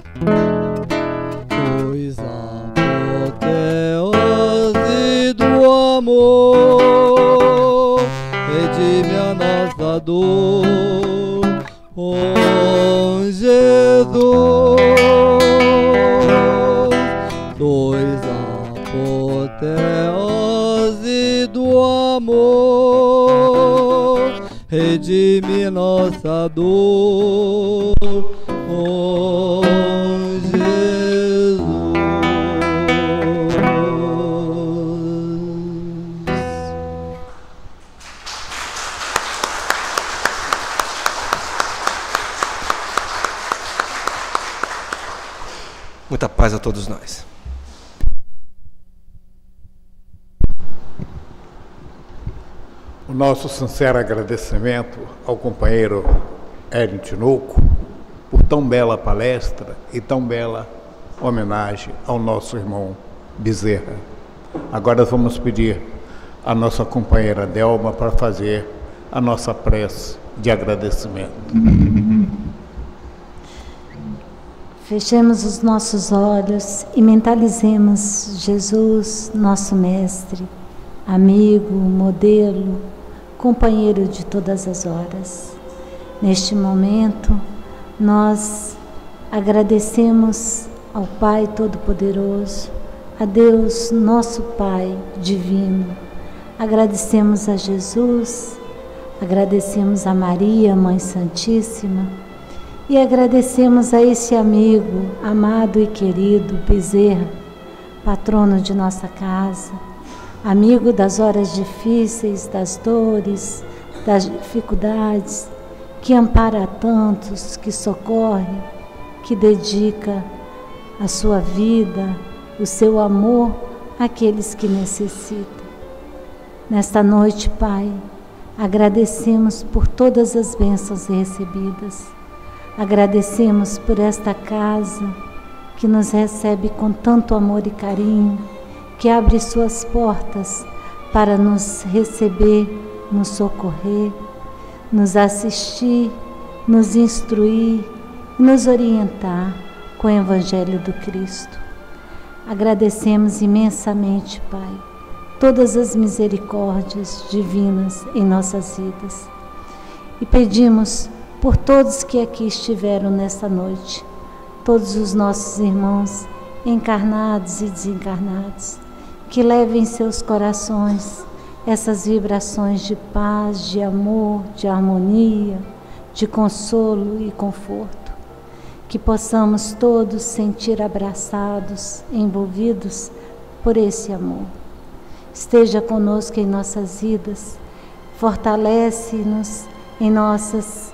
apoteose do amor, redime nossa dor, oh Jesus. Muita paz a todos nós. O nosso sincero agradecimento ao companheiro Hélio Tinoco por tão bela palestra e tão bela homenagem ao nosso irmão Bezerra. Agora vamos pedir à nossa companheira Delma para fazer a nossa prece de agradecimento. Fechemos os nossos olhos e mentalizemos Jesus, nosso mestre, amigo, modelo, companheiro de todas as horas. Neste momento, nós agradecemos ao Pai Todo-Poderoso, a Deus, nosso Pai Divino. Agradecemos a Jesus, agradecemos a Maria, Mãe Santíssima, e agradecemos a esse amigo, amado e querido Bezerra, patrono de nossa casa, amigo das horas difíceis, das dores, das dificuldades, que ampara a tantos, que socorre, que dedica a sua vida, o seu amor àqueles que necessitam. Nesta noite, Pai, agradecemos por todas as bênçãos recebidas. Agradecemos por esta casa que nos recebe com tanto amor e carinho, que abre suas portas para nos receber, nos socorrer, nos assistir, nos instruir, nos orientar com o Evangelho do Cristo. Agradecemos imensamente, Pai, todas as misericórdias divinas em nossas vidas e pedimos por todos que aqui estiveram nesta noite, todos os nossos irmãos encarnados e desencarnados, que levem em seus corações essas vibrações de paz, de amor, de harmonia, de consolo e conforto, que possamos todos sentir abraçados, envolvidos por esse amor. Esteja conosco em nossas vidas, fortalece-nos em nossas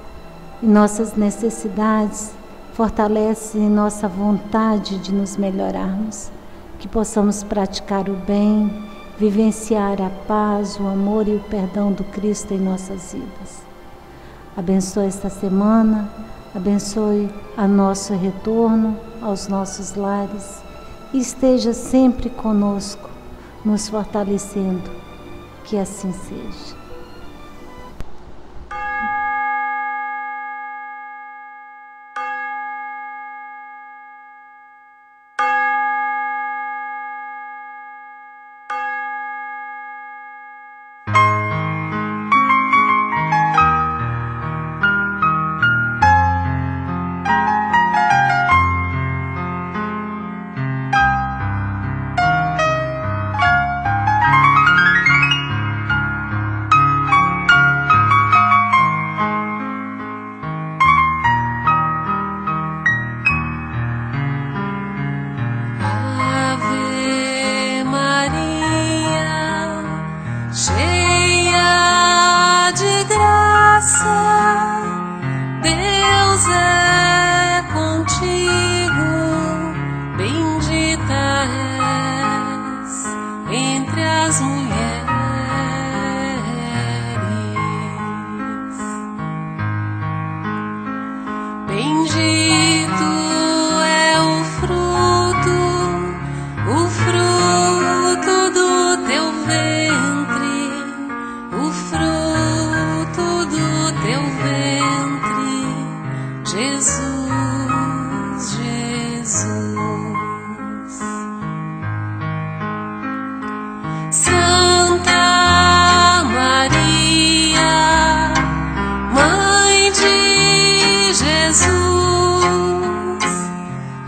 necessidades, fortalece nossa vontade de nos melhorarmos, que possamos praticar o bem, vivenciar a paz, o amor e o perdão do Cristo em nossas vidas. Abençoe esta semana, abençoe a nosso retorno aos nossos lares e esteja sempre conosco, nos fortalecendo, que assim seja.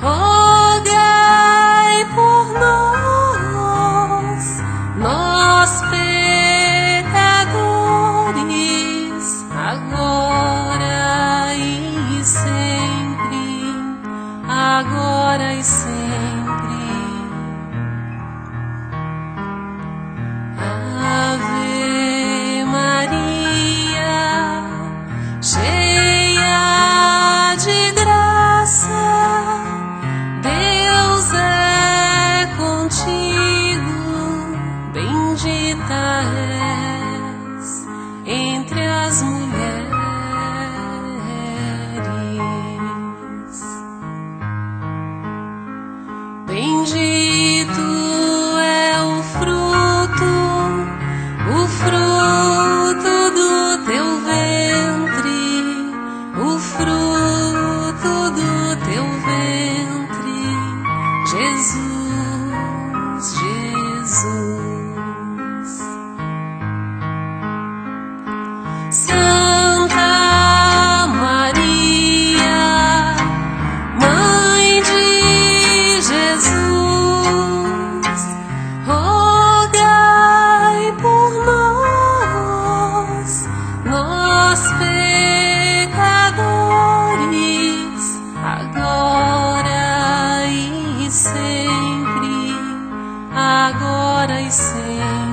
Rogai por nós. bendita és entre as mulheres, bendito é o fruto do teu ventre, o fruto do teu ventre, Jesus, Jesus. Santa Maria, Mãe de Jesus, rogai por nós pecadores, agora e sempre, agora e sempre.